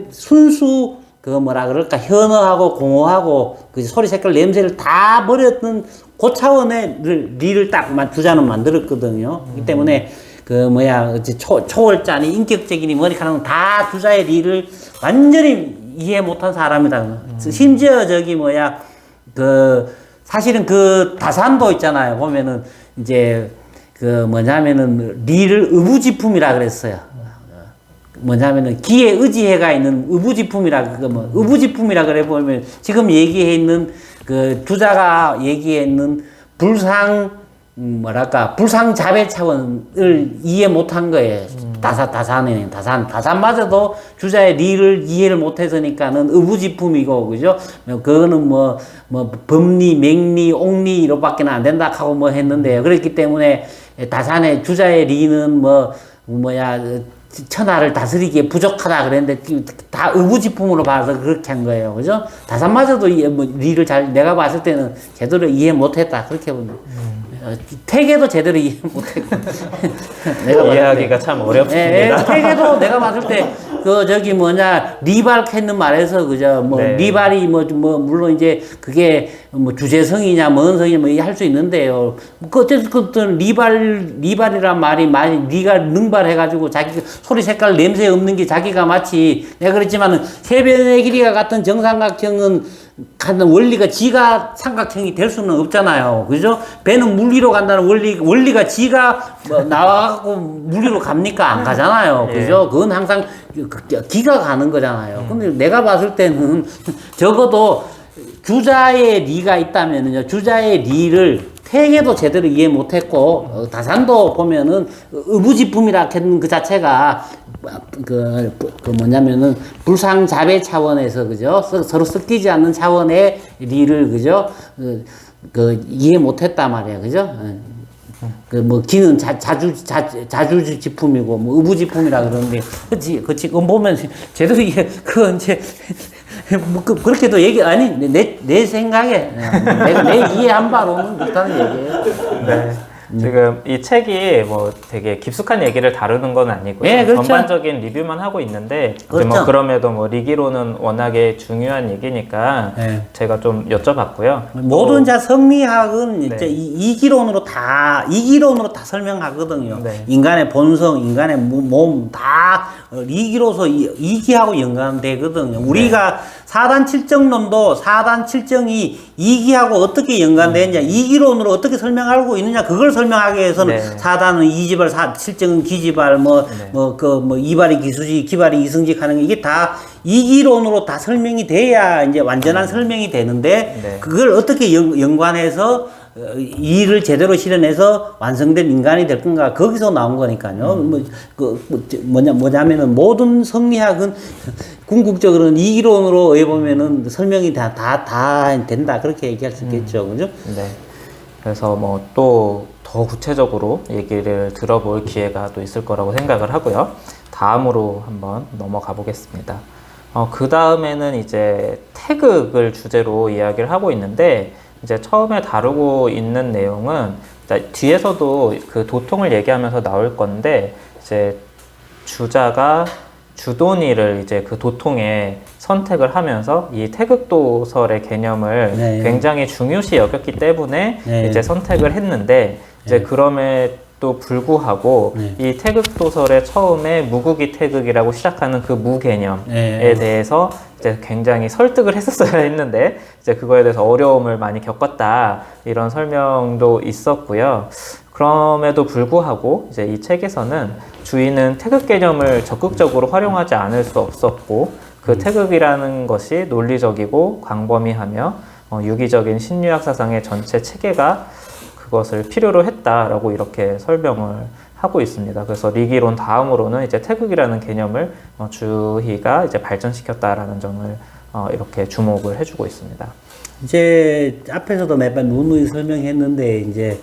순수, 현어하고 공허하고, 소리, 색깔, 냄새를 다 버렸던 그 차원의 리를 딱 주자는 만들었거든요. 그렇기 때문에, 초월자니, 인격적이니, 하는 다 주자의 리를 완전히 이해 못한 사람이다. 심지어 사실은 다산도 있잖아요. 보면은, 이제, 리를 의부지품이라 그랬어요. 기에 의지해가 있는 의부지품이라, 의부지품이라 그래 보면, 지금 얘기해 있는, 주자가 얘기해 있는 불상자배 차원을 이해 못한 거예요. 다산마저도 주자의 리를 이해를 못해서니까는 의부지품이고, 그죠? 그거는 법리, 맹리, 옥리, 이로밖에 안 된다 하고 했는데요. 그렇기 때문에 다산의 주자의 리는 천하를 다스리기에 부족하다 그랬는데 다 의부지품으로 봐서 그렇게 한 거예요. 그죠? 다산마저도 리를 내가 봤을 때는 제대로 이해 못했다. 그렇게 봅니다. 태계도 제대로 이해 못했고. 내가 이해하기가 참 어렵습니다. 예, 태계도 내가 봤을 때, 저기 리발했는 말에서, 그죠? 네. 리발이 물론 이제 그게 주제성이냐, 뭔 성이냐, 할 수 있는데요. 어쨌든 리발이란 말이 리가 능발해가지고 자기 소리 색깔 냄새 없는 게 자기가 마치, 내가 그랬지만은 세변의 길이가 같은 정삼각형은 간다 원리가 지가 삼각형이 될 수는 없잖아요. 그죠? 배는 물 위로 간다는 원리가 지가 나와갖고 물 위로 갑니까? 안 가잖아요. 그죠? 그건 항상 기가 가는 거잖아요. 근데 내가 봤을 때는 적어도 주자의 리가 있다면은요, 주자의 리를 태계도 제대로 이해 못했고, 다산도 보면은 의부지품이라 했는 그 자체가 뭐냐면은 불상자배 차원에서, 그죠? 서로 섞이지 않는 차원의 리를, 그죠? 이해 못했단 말이야, 그죠? 기는 자주지품이고, 의부지품이라 그러는데, 그치, 그건 보면 제대로 이해, 그건 이제, 그렇게도 아니, 내 생각에, 내가 내 이해한 바로는 그렇다는 얘기예요. 네. 지금 이 책이 되게 깊숙한 얘기를 다루는 건 아니고요. 네, 그렇죠. 전반적인 리뷰만 하고 있는데, 그렇죠. 그럼에도 리기로는 워낙에 중요한 얘기니까 네. 제가 좀 여쭤봤고요. 모든 성리학은 네. 이제 이기론으로 다 설명하거든요. 네. 인간의 본성, 인간의 몸 다 이기로서 이기하고 연관되거든요. 우리가 사단 칠정론도 사단 칠정이 이기하고 어떻게 연관되느냐, 이기론으로 어떻게 설명하고 있느냐, 그걸 설명하기 위해서는 네. 사단은 이지발, 칠정은 기지발, 이발이 기수지, 기발이 이승직 하는 게 이게 다 이기론으로 다 설명이 돼야 이제 완전한 설명이 되는데, 네. 그걸 어떻게 연관해서 일을 제대로 실현해서 완성된 인간이 될 건가, 거기서 나온 거니까요. 뭐냐면은 모든 성리학은 궁극적으로는 이기론으로 해보면은 설명이 다 된다, 그렇게 얘기할 수 있겠죠. 그죠? 네. 그래서 또 더 구체적으로 얘기를 들어볼 기회가 또 있을 거라고 생각을 하고요. 다음으로 한번 넘어가 보겠습니다. 그 다음에는 이제 태극을 주제로 이야기를 하고 있는데, 이제 처음에 다루고 있는 내용은 뒤에서도 그 도통을 얘기하면서 나올 건데, 이제 주자가 주도니를 이제 그 도통에 선택을 하면서 이 태극도설의 개념을 네. 굉장히 중요시 여겼기 때문에 네. 이제 선택을 했는데, 이제 그럼에도 불구하고 네. 이 태극도설의 처음에 무국이 태극이라고 시작하는 그 무 개념에 네. 대해서 이제 굉장히 설득을 했었어야 했는데, 이제 그거에 대해서 어려움을 많이 겪었다, 이런 설명도 있었고요. 그럼에도 불구하고 이제 이 책에서는 주인은 태극 개념을 적극적으로 활용하지 않을 수 없었고, 그 태극이라는 것이 논리적이고 광범위하며 유기적인 신유학 사상의 전체 체계가 그것을 필요로 했다라고 이렇게 설명을 하고 있습니다. 그래서 리기론 다음으로는 이제 태극이라는 개념을 주희가 이제 발전시켰다라는 점을 이렇게 주목을 해주고 있습니다. 이제 앞에서도 몇 번 누누이 설명했는데, 이제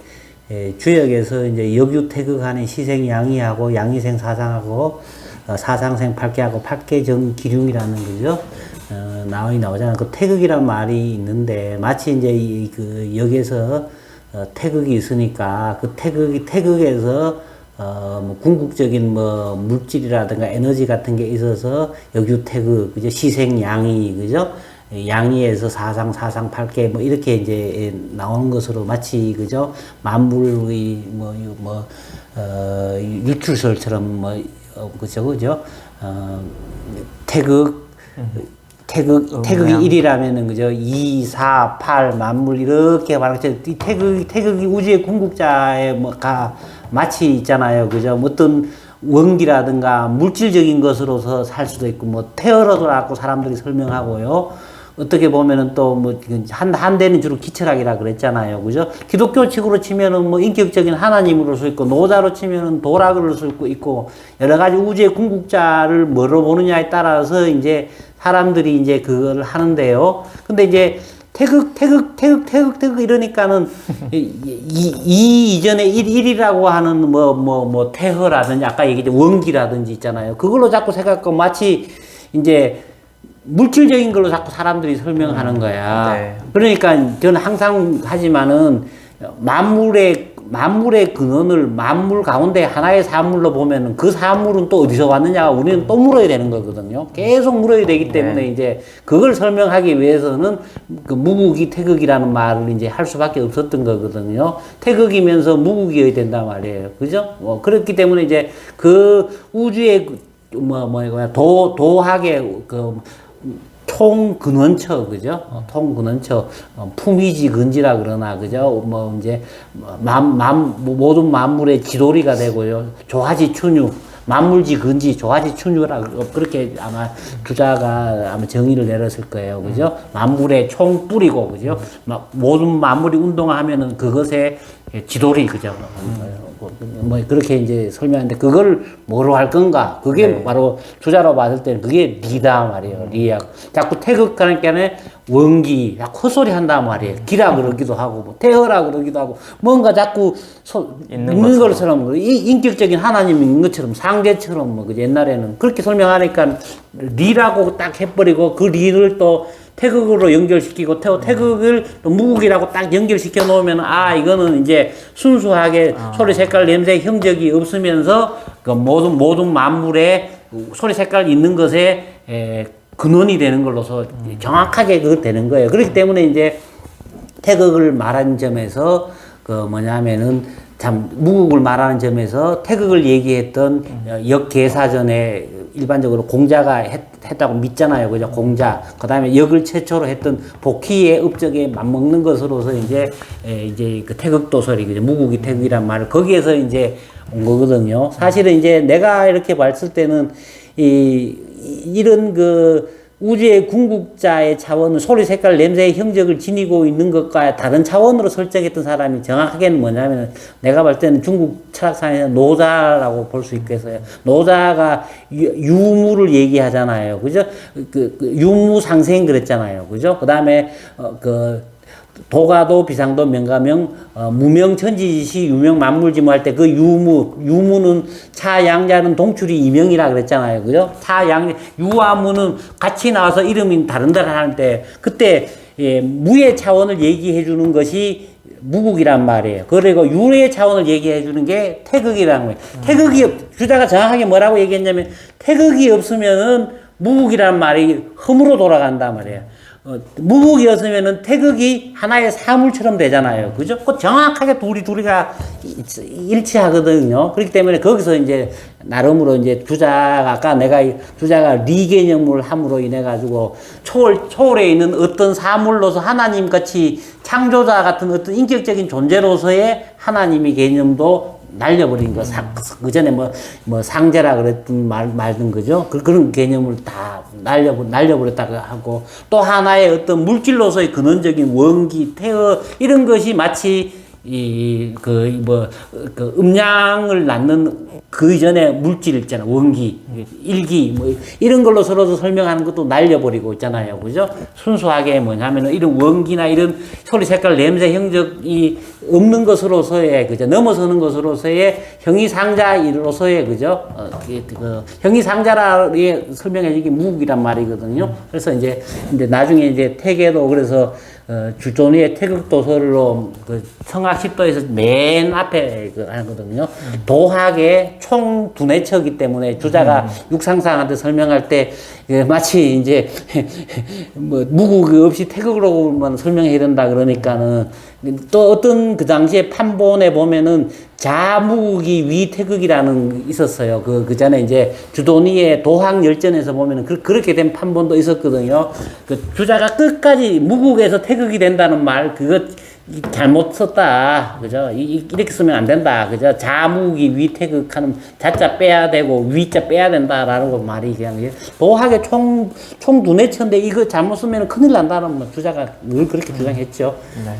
주역에서 이제 역유태극하는 시생양이하고 양이생 사상하고 사상생 팔계하고 팔계정 기륭이라는 거죠. 나오잖아요. 그 태극이란 말이 있는데, 마치 이제 그 역에서 태극이 있으니까 그 태극에서 궁극적인 물질이라든가 에너지 같은 게 있어서 역유태극, 그죠? 시생양이, 그죠? 양의에서 사상 팔계 이렇게 이제 나오는 것으로 마치, 그죠? 만물의 일출설처럼 그죠? 태극이 1이라면은, 그죠? 2, 4, 8, 만물, 이렇게 말하죠. 이 태극이 우주의 궁극자의 마치 있잖아요. 그죠? 어떤 원기라든가 물질적인 것으로서 살 수도 있고, 태어로도 갖고 사람들이 설명하고요. 어떻게 보면은 또 한 대는 주로 기철학이라 그랬잖아요. 그죠? 기독교 측으로 치면은 인격적인 하나님으로 수 있고, 노자로 치면은 도락으로 수 있고, 여러 가지 우주의 궁극자를 뭐로 보느냐에 따라서 이제 사람들이 이제 그걸 하는데요. 근데 이제 태극 이러니까는 이 이전에 1이라고 하는 태허라든지 아까 얘기했던 원기라든지 있잖아요. 그걸로 자꾸 생각하고 마치 이제 물질적인 걸로 자꾸 사람들이 설명하는 거야. 네. 그러니까 저는 항상 하지만은 만물의 만물의 근원을 만물 가운데 하나의 사물로 보면은 그 사물은 또 어디서 왔느냐 우리는 또 물어야 되는 거거든요. 계속 물어야 되기 때문에 이제 그걸 설명하기 위해서는 그 무국이 태극이라는 말을 이제 할 수밖에 없었던 거거든요. 태극이면서 무국이어야 된단 말이에요. 그죠? 그렇기 때문에 이제 그 우주의 도학의 그 통근원처, 그죠? 통근원처, 품위지 근지라 그러나, 그죠? 뭐, 이제, 모든 만물의 지도리가 되고요. 조화지 춘유, 만물지 근지, 조화지 춘유라, 그렇게 아마 주자가 아마 정의를 내렸을 거예요. 그죠? 만물의 총뿌리고, 그죠? 모든 만물이 운동하면은 그것의 지도리, 그죠? 뭐 그렇게 이제 설명하는데 그걸 뭐로 할 건가? 그게 바로 주자로 봤을 때는 그게 리다 말이에요. 리야. 자꾸 태극하니까는 원기, 헛소리 한단 말이에요. 기라 그러기도 하고, 뭐 태어라 그러기도 하고, 뭔가 자꾸 있는 것처럼, 인격적인 하나님인 것처럼, 상대처럼, 뭐, 옛날에는 그렇게 설명하니까 리라고 딱 해버리고 그 리를 또 태극으로 연결시키고 태극을 또 무국이라고 딱 연결시켜 놓으면 이거는 이제 순수하게 소리 색깔 냄새 형적이 없으면서 그 모든 만물에 소리 색깔 있는 것에 근원이 되는 걸로서 정확하게 그거 되는 거예요. 그렇기 때문에 이제 태극을 말하는 점에서 그 뭐냐면은 참 무국을 말하는 점에서 태극을 얘기했던 역계사전에 일반적으로 공자가 했다고 믿잖아요. 그죠? 공자. 그 다음에 역을 최초로 했던 복희의 업적에 맞먹는 것으로서 이제 그 태극도설이, 그죠? 무국이 태극이란 말을 거기에서 이제 온 거거든요. 사실은 이제 내가 이렇게 봤을 때는 이런 그 우주의 궁극자의 차원은 소리, 색깔, 냄새의 형적을 지니고 있는 것과 다른 차원으로 설정했던 사람이 정확하게는 뭐냐면 내가 볼 때는 중국 철학상에서 노자라고 볼 수 있겠어요. 노자가 유무를 얘기하잖아요. 그죠? 그 유무상생 그랬잖아요. 그죠? 그 다음에 도가도 비상도 명가명 무명천지시 유명 만물지무 할 때 그 유무는 차양자는 동출이 이명이라 그랬잖아요. 그죠? 유와 무는 같이 나와서 이름이 다른다 할 때 그때 무의 차원을 얘기해 주는 것이 무국이란 말이에요. 그리고 유의 차원을 얘기해 주는 게 태극이라는 거예요. 태극이 주자가 정확하게 뭐라고 얘기했냐면 태극이 없으면은 무국이란 말이 흠으로 돌아간단 말이에요. 무국이었으면은 태극이 하나의 사물처럼 되잖아요. 그죠? 그 정확하게 둘이가 일치하거든요. 그렇기 때문에 거기서 이제 나름으로 이제 주자가 리 개념을 함으로 인해 가지고 초월에 있는 어떤 사물로서 하나님 같이 창조자 같은 어떤 인격적인 존재로서의 하나님의 개념도 날려버린 거. 그 전에 뭐 상제라 그랬던 말든 그죠? 그런 개념을 다 날려버렸다고 하고 또 하나의 어떤 물질로서의 근원적인 원기, 태어 이런 것이 마치 음양을 낳는 그 이전에 물질 있잖아. 원기, 일기, 뭐, 이런 걸로 서로 설명하는 것도 날려버리고 있잖아요. 그죠? 순수하게 뭐냐면은 이런 원기나 이런 소리, 색깔, 냄새, 형적이 없는 것으로서의, 그죠? 넘어서는 것으로서의 형이상자로서의, 그죠? 형이상자라게 설명해주기 무국이란 말이거든요. 그래서 이제 나중에 이제 태계도 그래서 주존위의 태극도설로 성악십도에서 맨 앞에 하거든요. 도학의 총 두뇌처이기 때문에 주자가 육상상한테 설명할 때 마치 이제 뭐 무국 없이 태극으로만 설명해야 된다 그러니까는 또 어떤 그 당시에 판본에 보면은 자무국이 위태극이라는 있었어요. 그 전에 이제 주도니의 도학열전에서 보면은 그렇게 된 판본도 있었거든요. 그 주자가 끝까지 무국에서 태극이 된다는 말, 그거 잘못 썼다. 그죠? 이렇게 쓰면 안 된다. 그죠? 자무국이 위태극하는 자자 빼야 되고 위자 빼야 된다라는 말이 그냥 도학의 총 두뇌처인데 이거 잘못 쓰면 큰일 난다는 주자가 늘 그렇게 주장했죠. 네.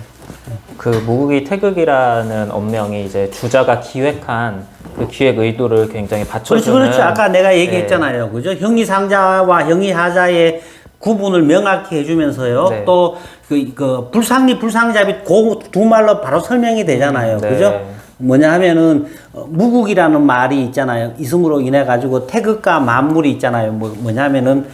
그 무국이 태극이라는 언명이 이제 주자가 기획한 그 기획 의도를 굉장히 받쳐주는. 그렇죠. 아까 내가 얘기했잖아요. 그죠? 형이상자와 형이하자의 구분을 명확히 해주면서요. 네. 또 그 불상리 불상잡이 그 두 말로 바로 설명이 되잖아요. 네. 그죠? 뭐냐 하면은 무국이라는 말이 있잖아요. 있음으로 인해 가지고 태극과 만물이 있잖아요. 뭐냐면은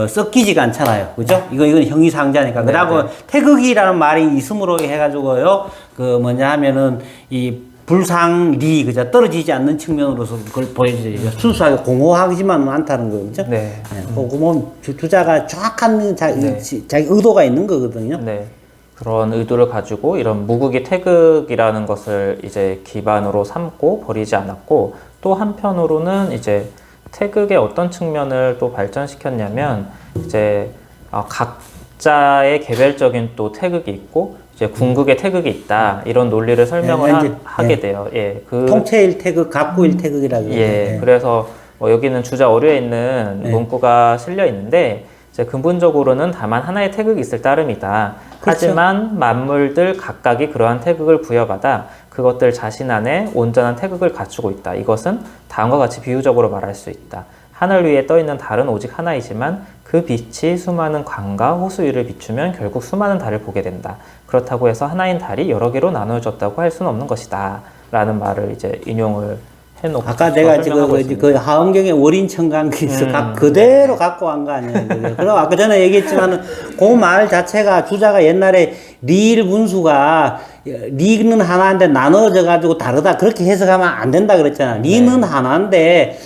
섞이지가 않잖아요. 그죠? 이건 형이상자니까. 네, 그러고 네. 태극이라는 말이 있음으로 해가지고요. 뭐냐 하면은 이 불상리, 그죠? 떨어지지 않는 측면으로서 그걸 보여줘요. 순수하게 공허하지만은 않다는 거죠. 네. 그러면 주자가 정확한 네. 자기 의도가 있는 거거든요. 네. 그런 의도를 가지고 이런 무국이 태극이라는 것을 이제 기반으로 삼고 버리지 않았고, 또 한편으로는 이제 태극의 어떤 측면을 또 발전시켰냐면, 이제 각자의 개별적인 또 태극이 있고 이제 궁극의 태극이 있다, 이런 논리를 설명을 네, 이제, 하게 돼요. 예, 통체일 태극, 각구일 태극이라고. 예, 그래서 여기는 주자 어류에 있는 네. 문구가 실려 있는데, 이제 근본적으로는 다만 하나의 태극이 있을 따름이다. 그렇죠. 하지만 만물들 각각이 그러한 태극을 부여받아 그것들 자신 안에 온전한 태극을 갖추고 있다. 이것은 다음과 같이 비유적으로 말할 수 있다. 하늘 위에 떠 있는 달은 오직 하나이지만 그 빛이 수많은 광과 호수 위를 비추면 결국 수많은 달을 보게 된다. 그렇다고 해서 하나인 달이 여러 개로 나누어졌다고 할 수는 없는 것이다. 라는 말을 이제 인용을 해놓고, 아까 내가 설명하고 지금 있습니다. 하엄경의 월인천강에서 그대로 갖고 간 거 아니에요. 그럼 아까 전에 얘기했지만은 그 말 자체가 주자가 옛날에 리일 문수가 리는 하나인데 나눠져 가지고 다르다, 그렇게 해석하면 안 된다 그랬잖아. 리는 하나인데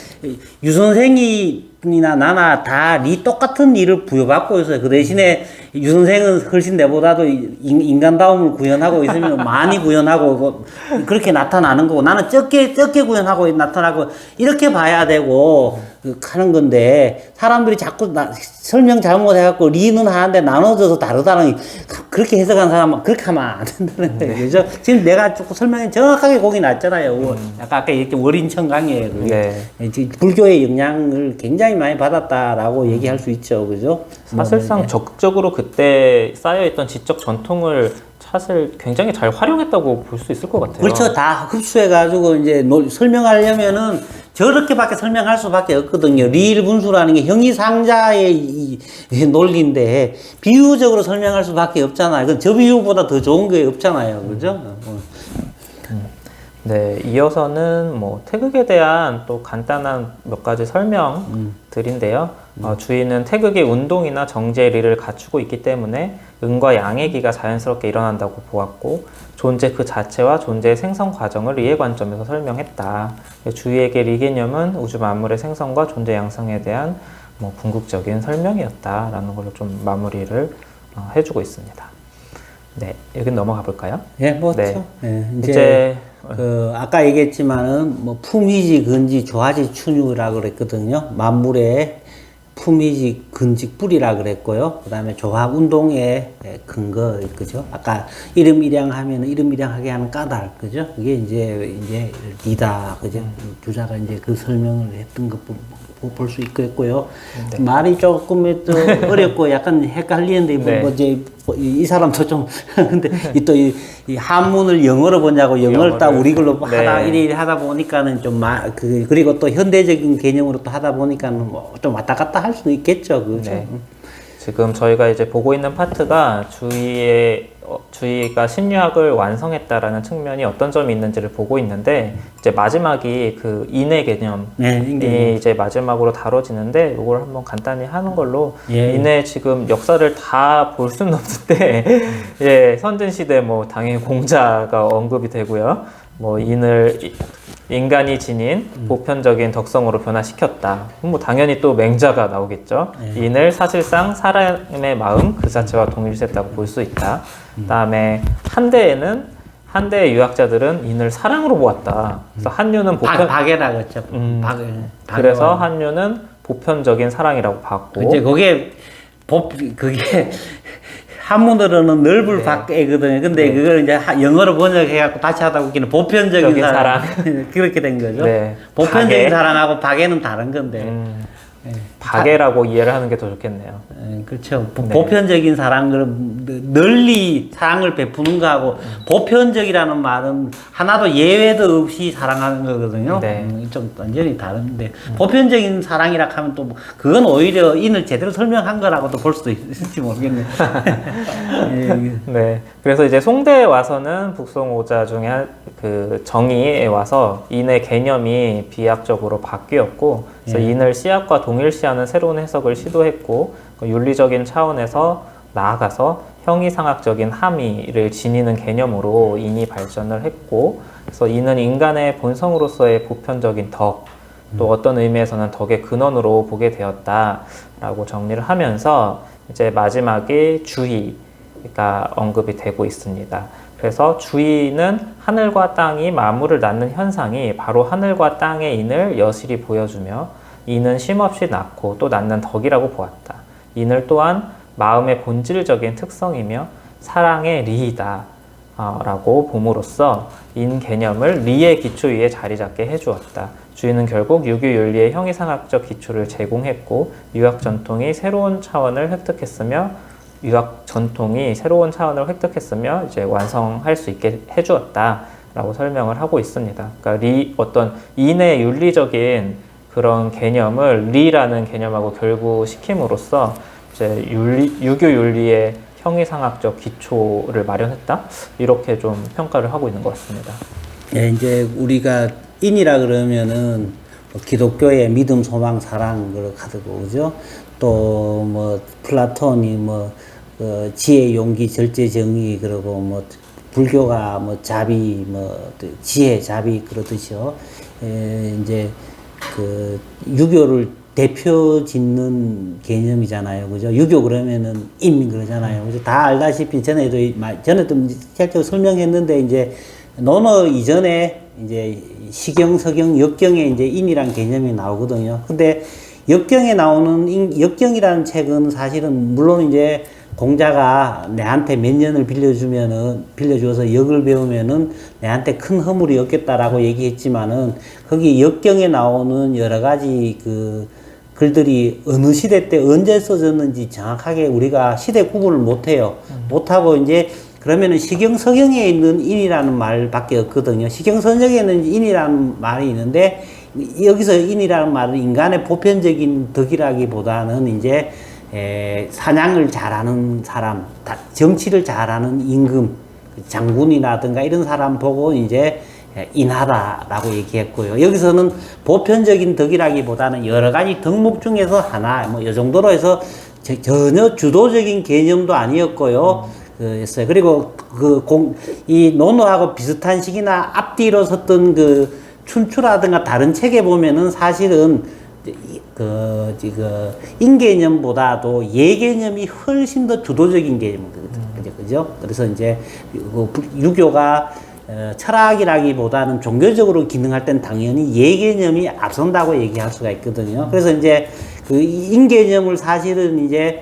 유선생이나 나나 다 리 똑같은 리를 부여받고 있어요. 그 대신에 유선생은 훨씬 내보다도 인간다움을 구현하고 있으면 많이 구현하고 그렇게 나타나는 거고, 나는 적게 구현하고 나타나고, 이렇게 봐야 되고 하는 건데, 사람들이 자꾸 설명 잘못해갖고 리는 하나인데 나눠져서 다르다는, 그렇게 해석한 사람은 그렇게 하면 안 된다는 거예요. 그죠? 지금 내가 조금 설명이 정확하게 거기 났잖아요. 아까 이렇게 월인천강이에요. 네. 불교의 영향을 굉장히 많이 받았다라고 얘기할 수 있죠. 그죠? 사실상 적극적으로 그때 쌓여있던 지적 전통을 사실 굉장히 잘 활용했다고 볼 수 있을 것 같아요. 그렇죠. 다 흡수해가지고 이제 설명하려면은 저렇게밖에 설명할 수밖에 없거든요. 리일 분수라는 게 형이상자의 이 논리인데 비유적으로 설명할 수밖에 없잖아요. 그건 저 비유보다 더 좋은 게 없잖아요. 그죠? 네, 이어서는 뭐 태극에 대한 또 간단한 몇 가지 설명들인데요. 주인은 태극의 운동이나 정제의 리를 갖추고 있기 때문에 음과 양의 기가 자연스럽게 일어난다고 보았고, 존재 그 자체와 존재의 생성 과정을 리의 관점에서 설명했다. 주의에게 리 개념은 우주 만물의 생성과 존재 양성에 대한 뭐 궁극적인 설명이었다라는 걸로 좀 마무리를 해주고 있습니다. 네, 여긴 넘어가 볼까요? 예, 뭐, 네. 네, 이제 아까 얘기했지만은, 품위지, 근지, 조화지, 충유라고 그랬거든요. 만물의 품위지, 근지, 뿌리라 그랬고요. 그 다음에 조합 운동의 근거, 그죠? 아까 이름 일양 하면 이름 일양하게 하는 까닭, 그죠? 그게 이제 리다, 그죠? 주자가 이제 그 설명을 했던 것 볼 수 있겠고요. 네. 말이 조금 또 어렵고 약간 헷갈리는데, 네. 이 사람도 좀, 근데 이 한문을 영어로 보냐고 영어를 딱 우리 걸로 네. 이리 하다 보니까는 좀 그리고 또 현대적인 개념으로 또 하다 보니까는 뭐 좀 왔다 갔다 할 수도 있겠죠. 그죠? 네. 지금 저희가 이제 보고 있는 파트가 주의가 신유학을 완성했다라는 측면이 어떤 점이 있는지를 보고 있는데, 이제 마지막이 그 인의 개념이 네, 이제 마지막으로 다뤄지는데, 이걸 한번 간단히 하는 걸로. 예. 인의 지금 역사를 다 볼 수는 없는데 예, 선진 시대 뭐 당연히 공자가 언급이 되고요. 뭐 인간이 지닌 보편적인 덕성으로 변화시켰다. 뭐 당연히 또 맹자가 나오겠죠. 인을 사실상 사람의 마음 그 자체와 동일시했다고 볼 수 있다. 그다음에 한대의 유학자들은 인을 사랑으로 보았다. 그래서 한유는 박애라 그랬죠. 그래서 한유는 보편적인 사랑이라고 봤고, 이제 그게 한문으로는 넓을 네. 박애거든요. 근데 네. 그걸 이제 영어로 번역해갖고 다시 하다 보기는 보편적인 사랑. 그렇게 된 거죠. 네. 보편적인 박애. 사랑하고 박애는 다른 건데. 박애라고 이해를 하는 게 더 좋겠네요. 그렇죠. 네. 보편적인 사랑을 널리 사랑을 베푸는 거하고, 보편적이라는 말은 하나도 예외도 없이 사랑하는 거거든요. 네. 좀 완전히 다른데, 보편적인 사랑이라 하면 또 그건 오히려 인을 제대로 설명한 거라고도 볼 수도 있을지 모르겠네요. 네. 그래서 이제 송대에 와서는 북송 오자 중에 그 정의에 와서 인의 개념이 비약적으로 바뀌었고, 그래서 인을 씨앗과 동일시하는 새로운 해석을 시도했고, 그 윤리적인 차원에서 나아가서 형이상학적인 함의를 지니는 개념으로 인이 발전을 했고, 그래서 인은 인간의 본성으로서의 보편적인 덕, 또 어떤 의미에서는 덕의 근원으로 보게 되었다라고 정리를 하면서 이제 마지막에 주의가 언급이 되고 있습니다. 그래서 주의는 하늘과 땅이 만물을 낳는 현상이 바로 하늘과 땅의 인을 여실히 보여주며, 인은 쉼없이 낳고 또 낳는 덕이라고 보았다. 인을 또한 마음의 본질적인 특성이며 사랑의 리이다 라고 봄으로써 인 개념을 리의 기초 위에 자리 잡게 해주었다. 주의는 결국 유교윤리의 형이상학적 기초를 제공했고, 유학 전통이 새로운 차원을 획득했으며 이제 완성할 수 있게 해주었다라고 설명을 하고 있습니다. 그러니까 어떤 인의 윤리적인 그런 개념을 리라는 개념하고 결부시킴으로써 이제 유교 윤리의 형이상학적 기초를 마련했다, 이렇게 좀 평가를 하고 있는 것 같습니다. 예, 이제 우리가 인이라 그러면은 기독교의 믿음, 소망, 사랑 그걸 가지고 그죠? 또 뭐 플라톤이 지혜, 용기, 절제, 정의, 그리고 뭐 불교가 뭐 자비, 지혜, 자비 그러듯이요. 이제 그 유교를 대표 짓는 개념이잖아요. 그죠? 유교 그러면은 인 그러잖아요. 그죠? 다 알다시피 전에도 실제로 설명했는데, 이제 논어 이전에 이제 시경, 서경, 역경에 이제 인이란 개념이 나오거든요. 근데 역경에 나오는 역경이라는 책은 사실은 물론 이제 공자가 내한테 몇 년을 빌려주어서 역을 배우면은 내한테 큰 허물이 없겠다라고 얘기했지만은, 거기 역경에 나오는 여러 가지 그 글들이 어느 시대 때 언제 써졌는지 정확하게 우리가 시대 구분을 못해요. 못하고 이제 그러면은 시경, 서경에 있는 인이라는 말밖에 없거든요. 시경, 서경에는 인이라는 말이 있는데, 여기서 인이라는 말은 인간의 보편적인 덕이라기보다는 이제 사냥을 잘하는 사람, 정치를 잘하는 임금, 장군이라든가 이런 사람 보고 이제 인하다라고 얘기했고요. 여기서는 보편적인 덕이라기보다는 여러 가지 덕목 중에서 하나, 이 정도로 해서 전혀 주도적인 개념도 아니었고요. 했어요. 그리고 이 논어하고 비슷한 시기나 앞뒤로 섰던 그 춘추라든가 다른 책에 보면은 사실은 인개념보다도 예개념이 훨씬 더 주도적인 개념이거든요. 그죠? 그래서 이제 유교가 철학이라기보다는 종교적으로 기능할 땐 당연히 예개념이 앞선다고 얘기할 수가 있거든요. 그래서 이제 그 인개념을 사실은 이제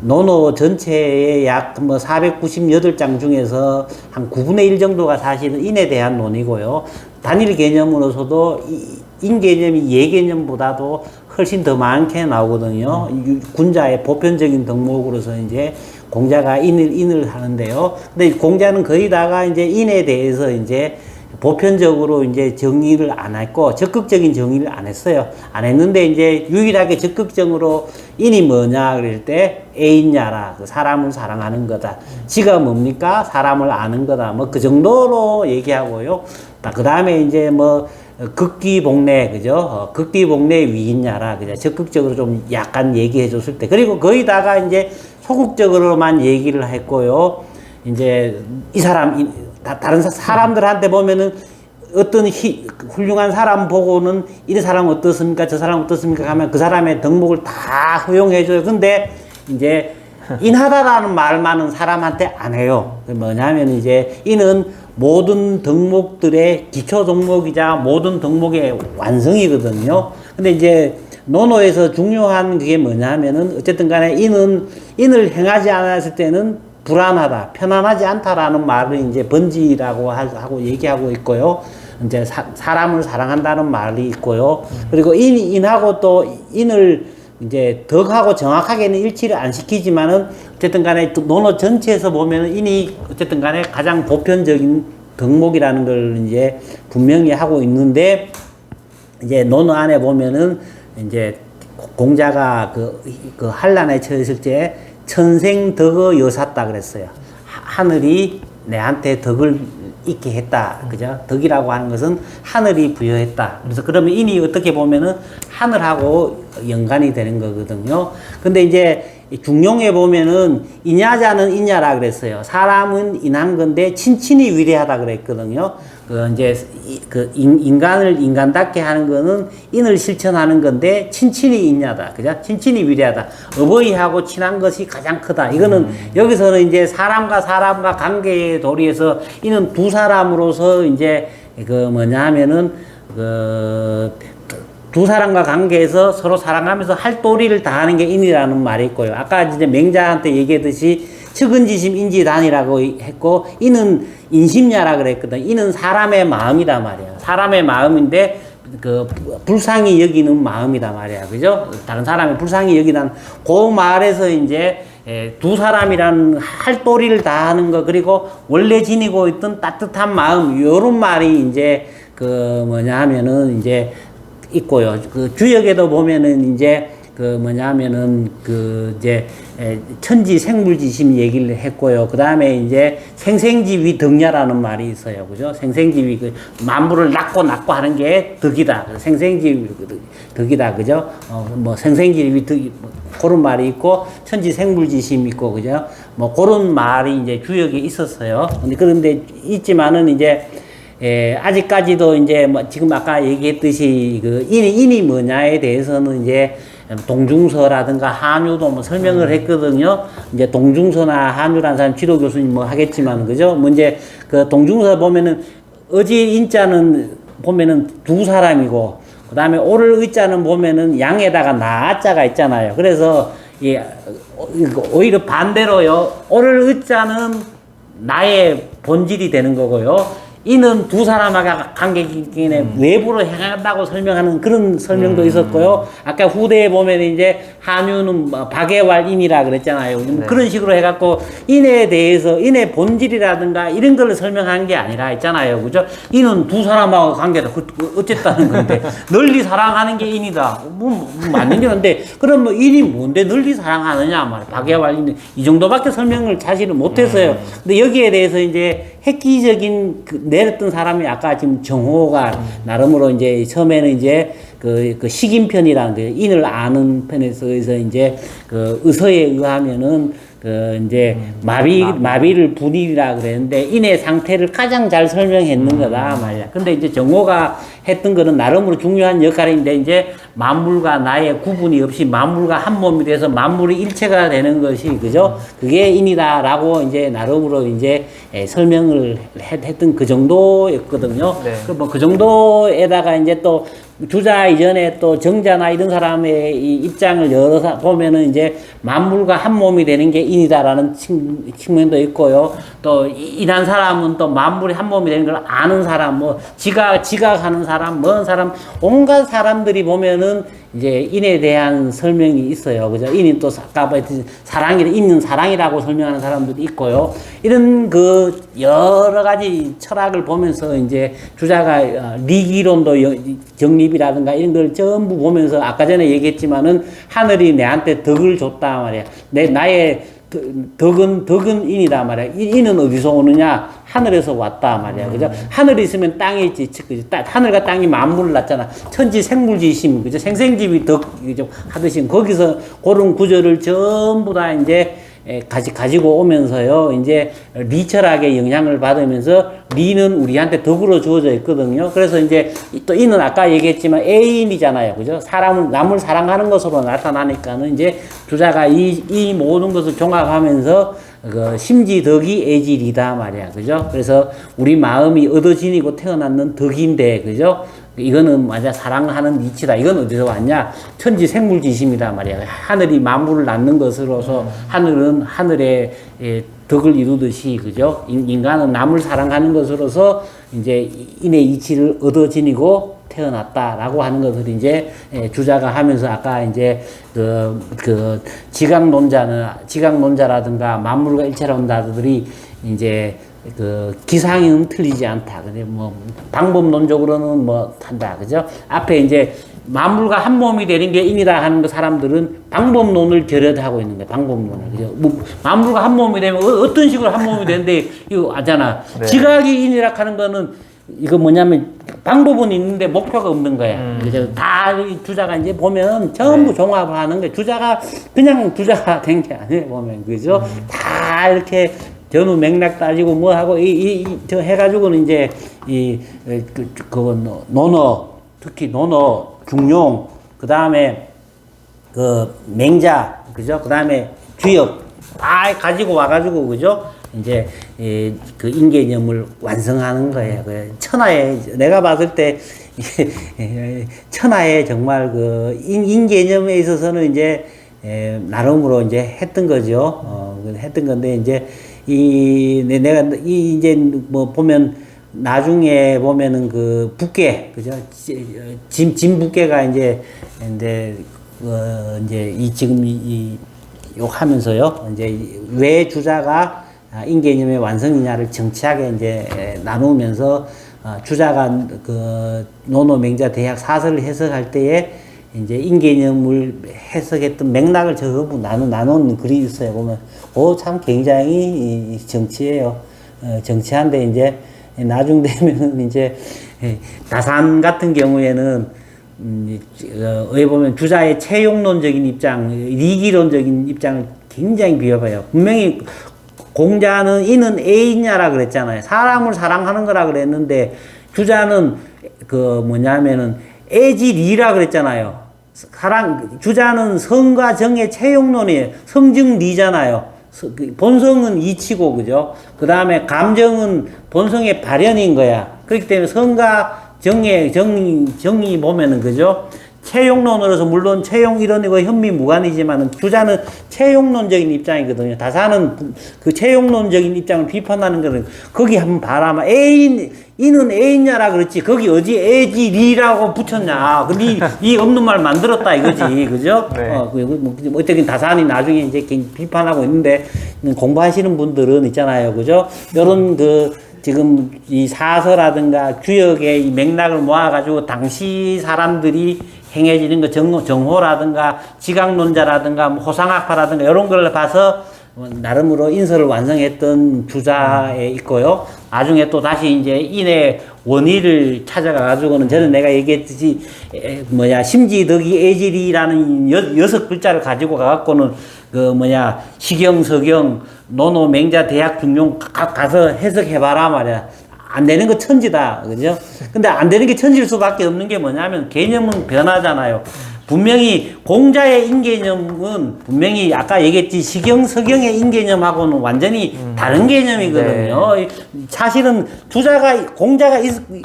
논어 전체의 약 498장 중에서 한 9분의 1 정도가 사실은 인에 대한 논이고요. 단일 개념으로서도 인 개념이 예 개념보다도 훨씬 더 많게 나오거든요. 군자의 보편적인 덕목으로서 이제 공자가 인을 하는데요. 근데 공자는 거의 다가 이제 인에 대해서 이제 보편적으로 이제 정의를 안 했고, 적극적인 정의를 안 했어요. 안 했는데, 이제 유일하게 적극적으로 인이 뭐냐, 그럴 때, 애인야라, 사람을 사랑하는 거다. 지가 뭡니까? 사람을 아는 거다. 그 정도로 얘기하고요. 그 다음에 이제 극기복례, 그죠? 극기복례 위인야라, 그죠? 적극적으로 좀 약간 얘기해 줬을 때. 그리고 거의 다가 이제 소극적으로만 얘기를 했고요. 이제 다른 사람들한테 보면은 어떤 훌륭한 사람 보고는 이 사람 어떻습니까? 저 사람 어떻습니까? 하면 그 사람의 덕목을 다 허용해줘요. 근데 이제 인하다라는 말만은 사람한테 안 해요. 뭐냐면 이제 이는 모든 덕목들의 기초 덕목이자 모든 덕목의 완성이거든요. 근데 이제 논어에서 중요한 그게 뭐냐면은 어쨌든 간에 인을 행하지 않았을 때는 불안하다, 편안하지 않다라는 말을 이제 번지라고 하고 얘기하고 있고요. 이제 사람을 사랑한다는 말이 있고요. 그리고 인하고 또 인을 이제 덕하고 정확하게는 일치를 안 시키지만은 어쨌든 간에 논어 전체에서 보면은 인이 어쨌든 간에 가장 보편적인 덕목이라는 걸 이제 분명히 하고 있는데, 이제 논어 안에 보면은 이제 공자가 한란에 처했을 때 천생덕어 여샀다 그랬어요. 하늘이 내한테 덕을 있게 했다. 그죠? 덕이라고 하는 것은 하늘이 부여했다. 그래서 그러면 인이 어떻게 보면은 하늘하고 연관이 되는 거거든요. 근데 이제 중용에 보면은 인야자는 인야라 그랬어요. 사람은 인한 건데 친친이 위대하다 그랬거든요. 그 이제 인간을 인간답게 하는 거는 인을 실천하는 건데 친친이 인야다. 그죠? 친친이 위대하다. 어버이하고 친한 것이 가장 크다. 이거는 여기서는 이제 사람과 관계의 도리에서 이는 두 사람으로서 이제 그 뭐냐 하면은 두 사람과 관계에서 서로 사랑하면서 할 도리를 다하는 게 인이라는 말이 있고요. 아까 이제 맹자한테 얘기했듯이 측은지심 인지단이라고 했고, 이는 인심야라 그랬거든. 이는 사람의 마음이다 말이야. 사람의 마음인데 그 불쌍히 여기는 마음이다 말이야. 그죠? 다른 사람의 불쌍히 여기는 그 말에서 이제 두 사람이란 할 도리를 다하는 거, 그리고 원래 지니고 있던 따뜻한 마음, 요런 말이 이제 그 뭐냐 하면은 이제 있고요. 그 주역에도 보면은 이제 그 뭐냐 하면은 그 이제 천지 생물지심 얘기를 했고요. 그 다음에 이제 생생지위 덕야라는 말이 있어요. 그죠? 생생지위, 그 만물을 낳고 하는 게 덕이다. 생생지위 덕이다. 그죠? 뭐 생생지위 덕이, 그런 말이 있고, 천지 생물지심 있고, 그죠? 뭐 그런 말이 이제 주역에 있었어요. 그런데 있지만은 이제 아직까지도 이제 뭐 지금 아까 얘기했듯이 그 인이 뭐냐에 대해서는 이제 동중서라든가 한유도 뭐 설명을 했거든요. 이제 동중서나 한유라는 사람 지도 교수님 뭐 하겠지만, 그죠? 뭐 이제 그 동중서 보면은 어지 인자는 보면은 두 사람이고, 그 다음에 오를 의자는 보면은 양에다가 나자가 있잖아요. 그래서 오히려 반대로요. 오를 의자는 나의 본질이 되는 거고요. 이는 두 사람하고 관계기에 외부로 향한다고 설명하는 그런 설명도 있었고요. 아까 후대에 보면 이제 한유는 박애왈인이라 그랬잖아요. 네. 그런 식으로 해갖고 인에 대해서 인의 본질이라든가 이런 걸 설명한 게 아니라 있잖아요. 그죠? 인은 두 사람하고 관계다. 어쨌다는 건데 널리 사랑하는 게 인이다. 뭐 맞는 게 근데 그럼 뭐 인이 뭔데 널리 사랑하느냐 말이야. 박애왈인 이 정도밖에 설명을 사실은 못했어요. 근데 여기에 대해서 이제 획기적인 내렸던 사람이 아까 지금 정호가 나름으로 이제 처음에는 이제 그 식인편이라는 게 인을 아는 편에서 이제 그 의서에 의하면은 그 이제 마비를 분일이라 그랬는데 인의 상태를 가장 잘 설명했는 거다 말이야. 근데 이제 정호가 했던 거는 나름으로 중요한 역할인데 이제 만물과 나의 구분이 없이 만물과 한 몸이 돼서 만물이 일체가 되는 것이 그죠? 그게 인이다라고 이제 나름으로 이제 설명을 했던 그 정도였거든요. 네. 그 정도에다가 이제 또 주자 이전에 또 정자나 이런 사람의 이 입장을 열어서 보면은 이제 만물과 한 몸이 되는 게 인이다라는 측면도 있고요. 또 인한 사람은 또 만물이 한 몸이 되는 걸 아는 사람, 뭐 지각하는 사람, 먼 사람, 온갖 사람들이 보면은 이제 인에 대한 설명이 있어요. 그죠? 인이 또 아까 있는 사랑이라고 설명하는 사람들도 있고요. 이런 그 여러 가지 철학을 보면서 이제 주자가 리기론도 정립이라든가 이런 걸 전부 보면서 아까 전에 얘기했지만은 하늘이 내한테 덕을 줬다 말이야. 나의 덕은 인이다 말이야. 인은 어디서 오느냐? 하늘에서 왔다 말이야. 그죠? 하늘이 있으면 땅이 있지. 그죠? 하늘과 땅이 만물을 낳잖아. 천지 생물지심, 그죠? 생생지위 덕, 그죠? 하듯이 거기서 그런 구조를 전부 다 이제 가지고 오면서요, 이제 리철학의 영향을 받으면서 리는 우리한테 덕으로 주어져 있거든요. 그래서 이제 또 이는 아까 얘기했지만 애인이잖아요. 그죠? 남을 사랑하는 것으로 나타나니까는 이제 주자가 이 모든 것을 종합하면서 그 심지덕이 애질이다 말이야. 그죠? 그래서 우리 마음이 얻어지니고 태어났는 덕인데, 그죠? 이거는 맞아 사랑하는 이치다. 이건 어디서 왔냐? 천지 생물지심이다 말이야. 하늘이 만물을 낳는 것으로서 하늘은 하늘의 덕을 이루듯이, 그죠? 인간은 남을 사랑하는 것으로서 이제 인의 이치를 얻어지니고 태어났다라고 하는 것을 이제 주자가 하면서 아까 이제 지각론자라든가 만물과 일체론자들이 이제 그 기상은 틀리지 않다. 근데 뭐 방법론적으로는 뭐 한다. 그죠? 앞에 이제 만물과 한 몸이 되는 게 인이라 하는 거 사람들은 방법론을 결여하고 있는 거예요. 방법론을. 그죠? 뭐 만물과 한 몸이 되면 어떤 식으로 한 몸이 되는데 이거 아잖아. 네. 지각이 인이라 하는 거는 이거 뭐냐면 방법은 있는데 목표가 없는 거야. 그죠? 다 주자가 이제 보면 전부 종합을 하는 거야. 주자가 그냥 주자가 된 게 아니에요. 보면 그죠? 다 이렇게 전후 맥락 따지고 뭐 하고 저 해가지고는 이제 그거 논어 특히 논어 중용 그 다음에 그 맹자 그죠? 그 다음에 주역 다 가지고 와가지고 그죠? 이제 그 인개념을 완성하는 거예요. 그 천하에 내가 봤을 때 천하에 정말 그 인개념에 있어서는 이제 나름으로 이제 했던 거죠. 했던 건데 이제 내가 이제 뭐 보면 나중에 보면은 그 북계 그죠? 짐 북계가 이제 지금 요 하면서요. 이제 왜 주자가 인개념의 완성이냐를 정치하게 이제 나누면서 주자가 그 논어맹자 대학 사설을 해석할 때에 이제 인개념을 해석했던 맥락을 전부 나눈 글이 있어요. 보면 참 굉장히 정치예요. 정치한데 이제 나중 되면은 이제 다산 같은 경우에는 어디 보면 주자의 채용론적인 입장, 리기론적인 입장을 굉장히 비협해요. 분명히 공자는 이는 애이냐라 그랬잖아요. 사람을 사랑하는 거라 그랬는데 주자는 그 뭐냐면은 애지리라 그랬잖아요. 주자는 성과 정의 채용론이에요. 성증리잖아요. 본성은 이치고 그죠? 그 다음에 감정은 본성의 발현인 거야. 그렇기 때문에 성과 정의 보면은 그죠? 채용론으로서 물론 채용 이론이고 현미 무관이지만은 주자는 채용론적인 입장이거든요. 다사는 그 채용론적인 입장을 비판하는 거는 거기 한번 봐라. 이는 애인냐라 그랬지. 거기 어디 애지리라고 붙였냐. 이 없는 말 만들었다 이거지. 그죠? 네. 어쨌든 다산이 나중에 이제 비판하고 있는데 공부하시는 분들은 있잖아요. 그죠? 요런 지금 이 사서라든가 규역의 이 맥락을 모아가지고 당시 사람들이 행해지는 거 정호라든가 지각론자라든가 뭐 호상학파라든가 이런 걸 봐서 나름으로 인설을 완성했던 주자에 있고요. 나중에 또 다시 이제 인의 원의를 찾아가가지고는 저는 내가 얘기했듯이 심지덕이 애질이라는 6글자를 가지고 가갖고는 시경, 서경, 논어, 맹자, 대학, 중용 가서 해석해봐라 말이야. 안 되는 거 천지다. 그죠? 근데 안 되는 게 천지일 수밖에 없는 게 뭐냐면 개념은 변하잖아요. 분명히 공자의 인개념은 분명히 아까 얘기했지 시경, 서경의 인개념하고는 완전히 다른 개념이거든요. 네. 사실은 공자가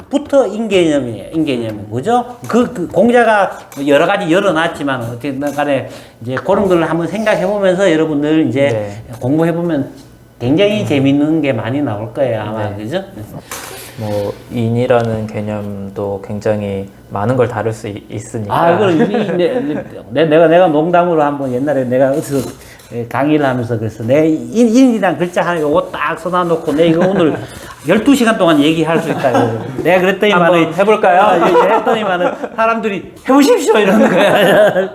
부터 인개념이에요. 인개념이. 그죠? 그 공자가 여러 가지 열어놨지만 어쨌든 간에 이제 그런 걸 한번 생각해 보면서 여러분들 이제 네. 공부해 보면 굉장히 재밌는 게 많이 나올 거예요. 아마. 네. 그죠? 뭐 인이라는 개념도 굉장히 많은 걸 다룰 수 있으니까. 그럼 내가 농담으로 한번 옛날에 내가 어디서 강의를 하면서 그래서 내 인이란 글자 하나 요거 딱 써놔놓고 내 이거 오늘 12시간 동안 얘기할 수 있다. 내가 그랬더니만은 해볼까요? 했더니만은 사람들이 해보십시오 이러는 거야.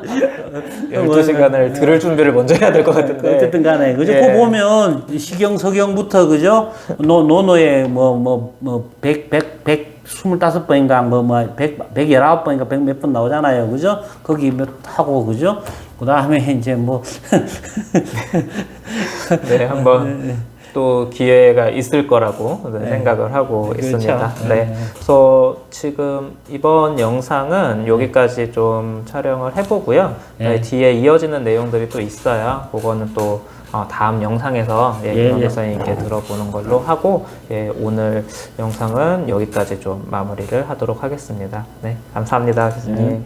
12시간을 들을 준비를 먼저 해야 될 것 같은데. 어쨌든 간에 그죠? 그거 보면 시경 서경부터 그죠? 논어에 125번인가 119번인가 100 몇 번 나오잖아요. 그죠? 거기 몇 하고 그죠? 그 다음에 이제 네, 한번 또 기회가 있을 거라고 생각을 하고 그렇죠. 있습니다. 네. 그래서 지금 이번 영상은 여기까지 좀 촬영을 해보고요. 뒤에 이어지는 내용들이 또 있어요. 그거는 또 다음 영상에서 이광 선생님께 들어보는 걸로 하고 오늘 영상은 여기까지 좀 마무리를 하도록 하겠습니다. 네, 감사합니다, 교수님.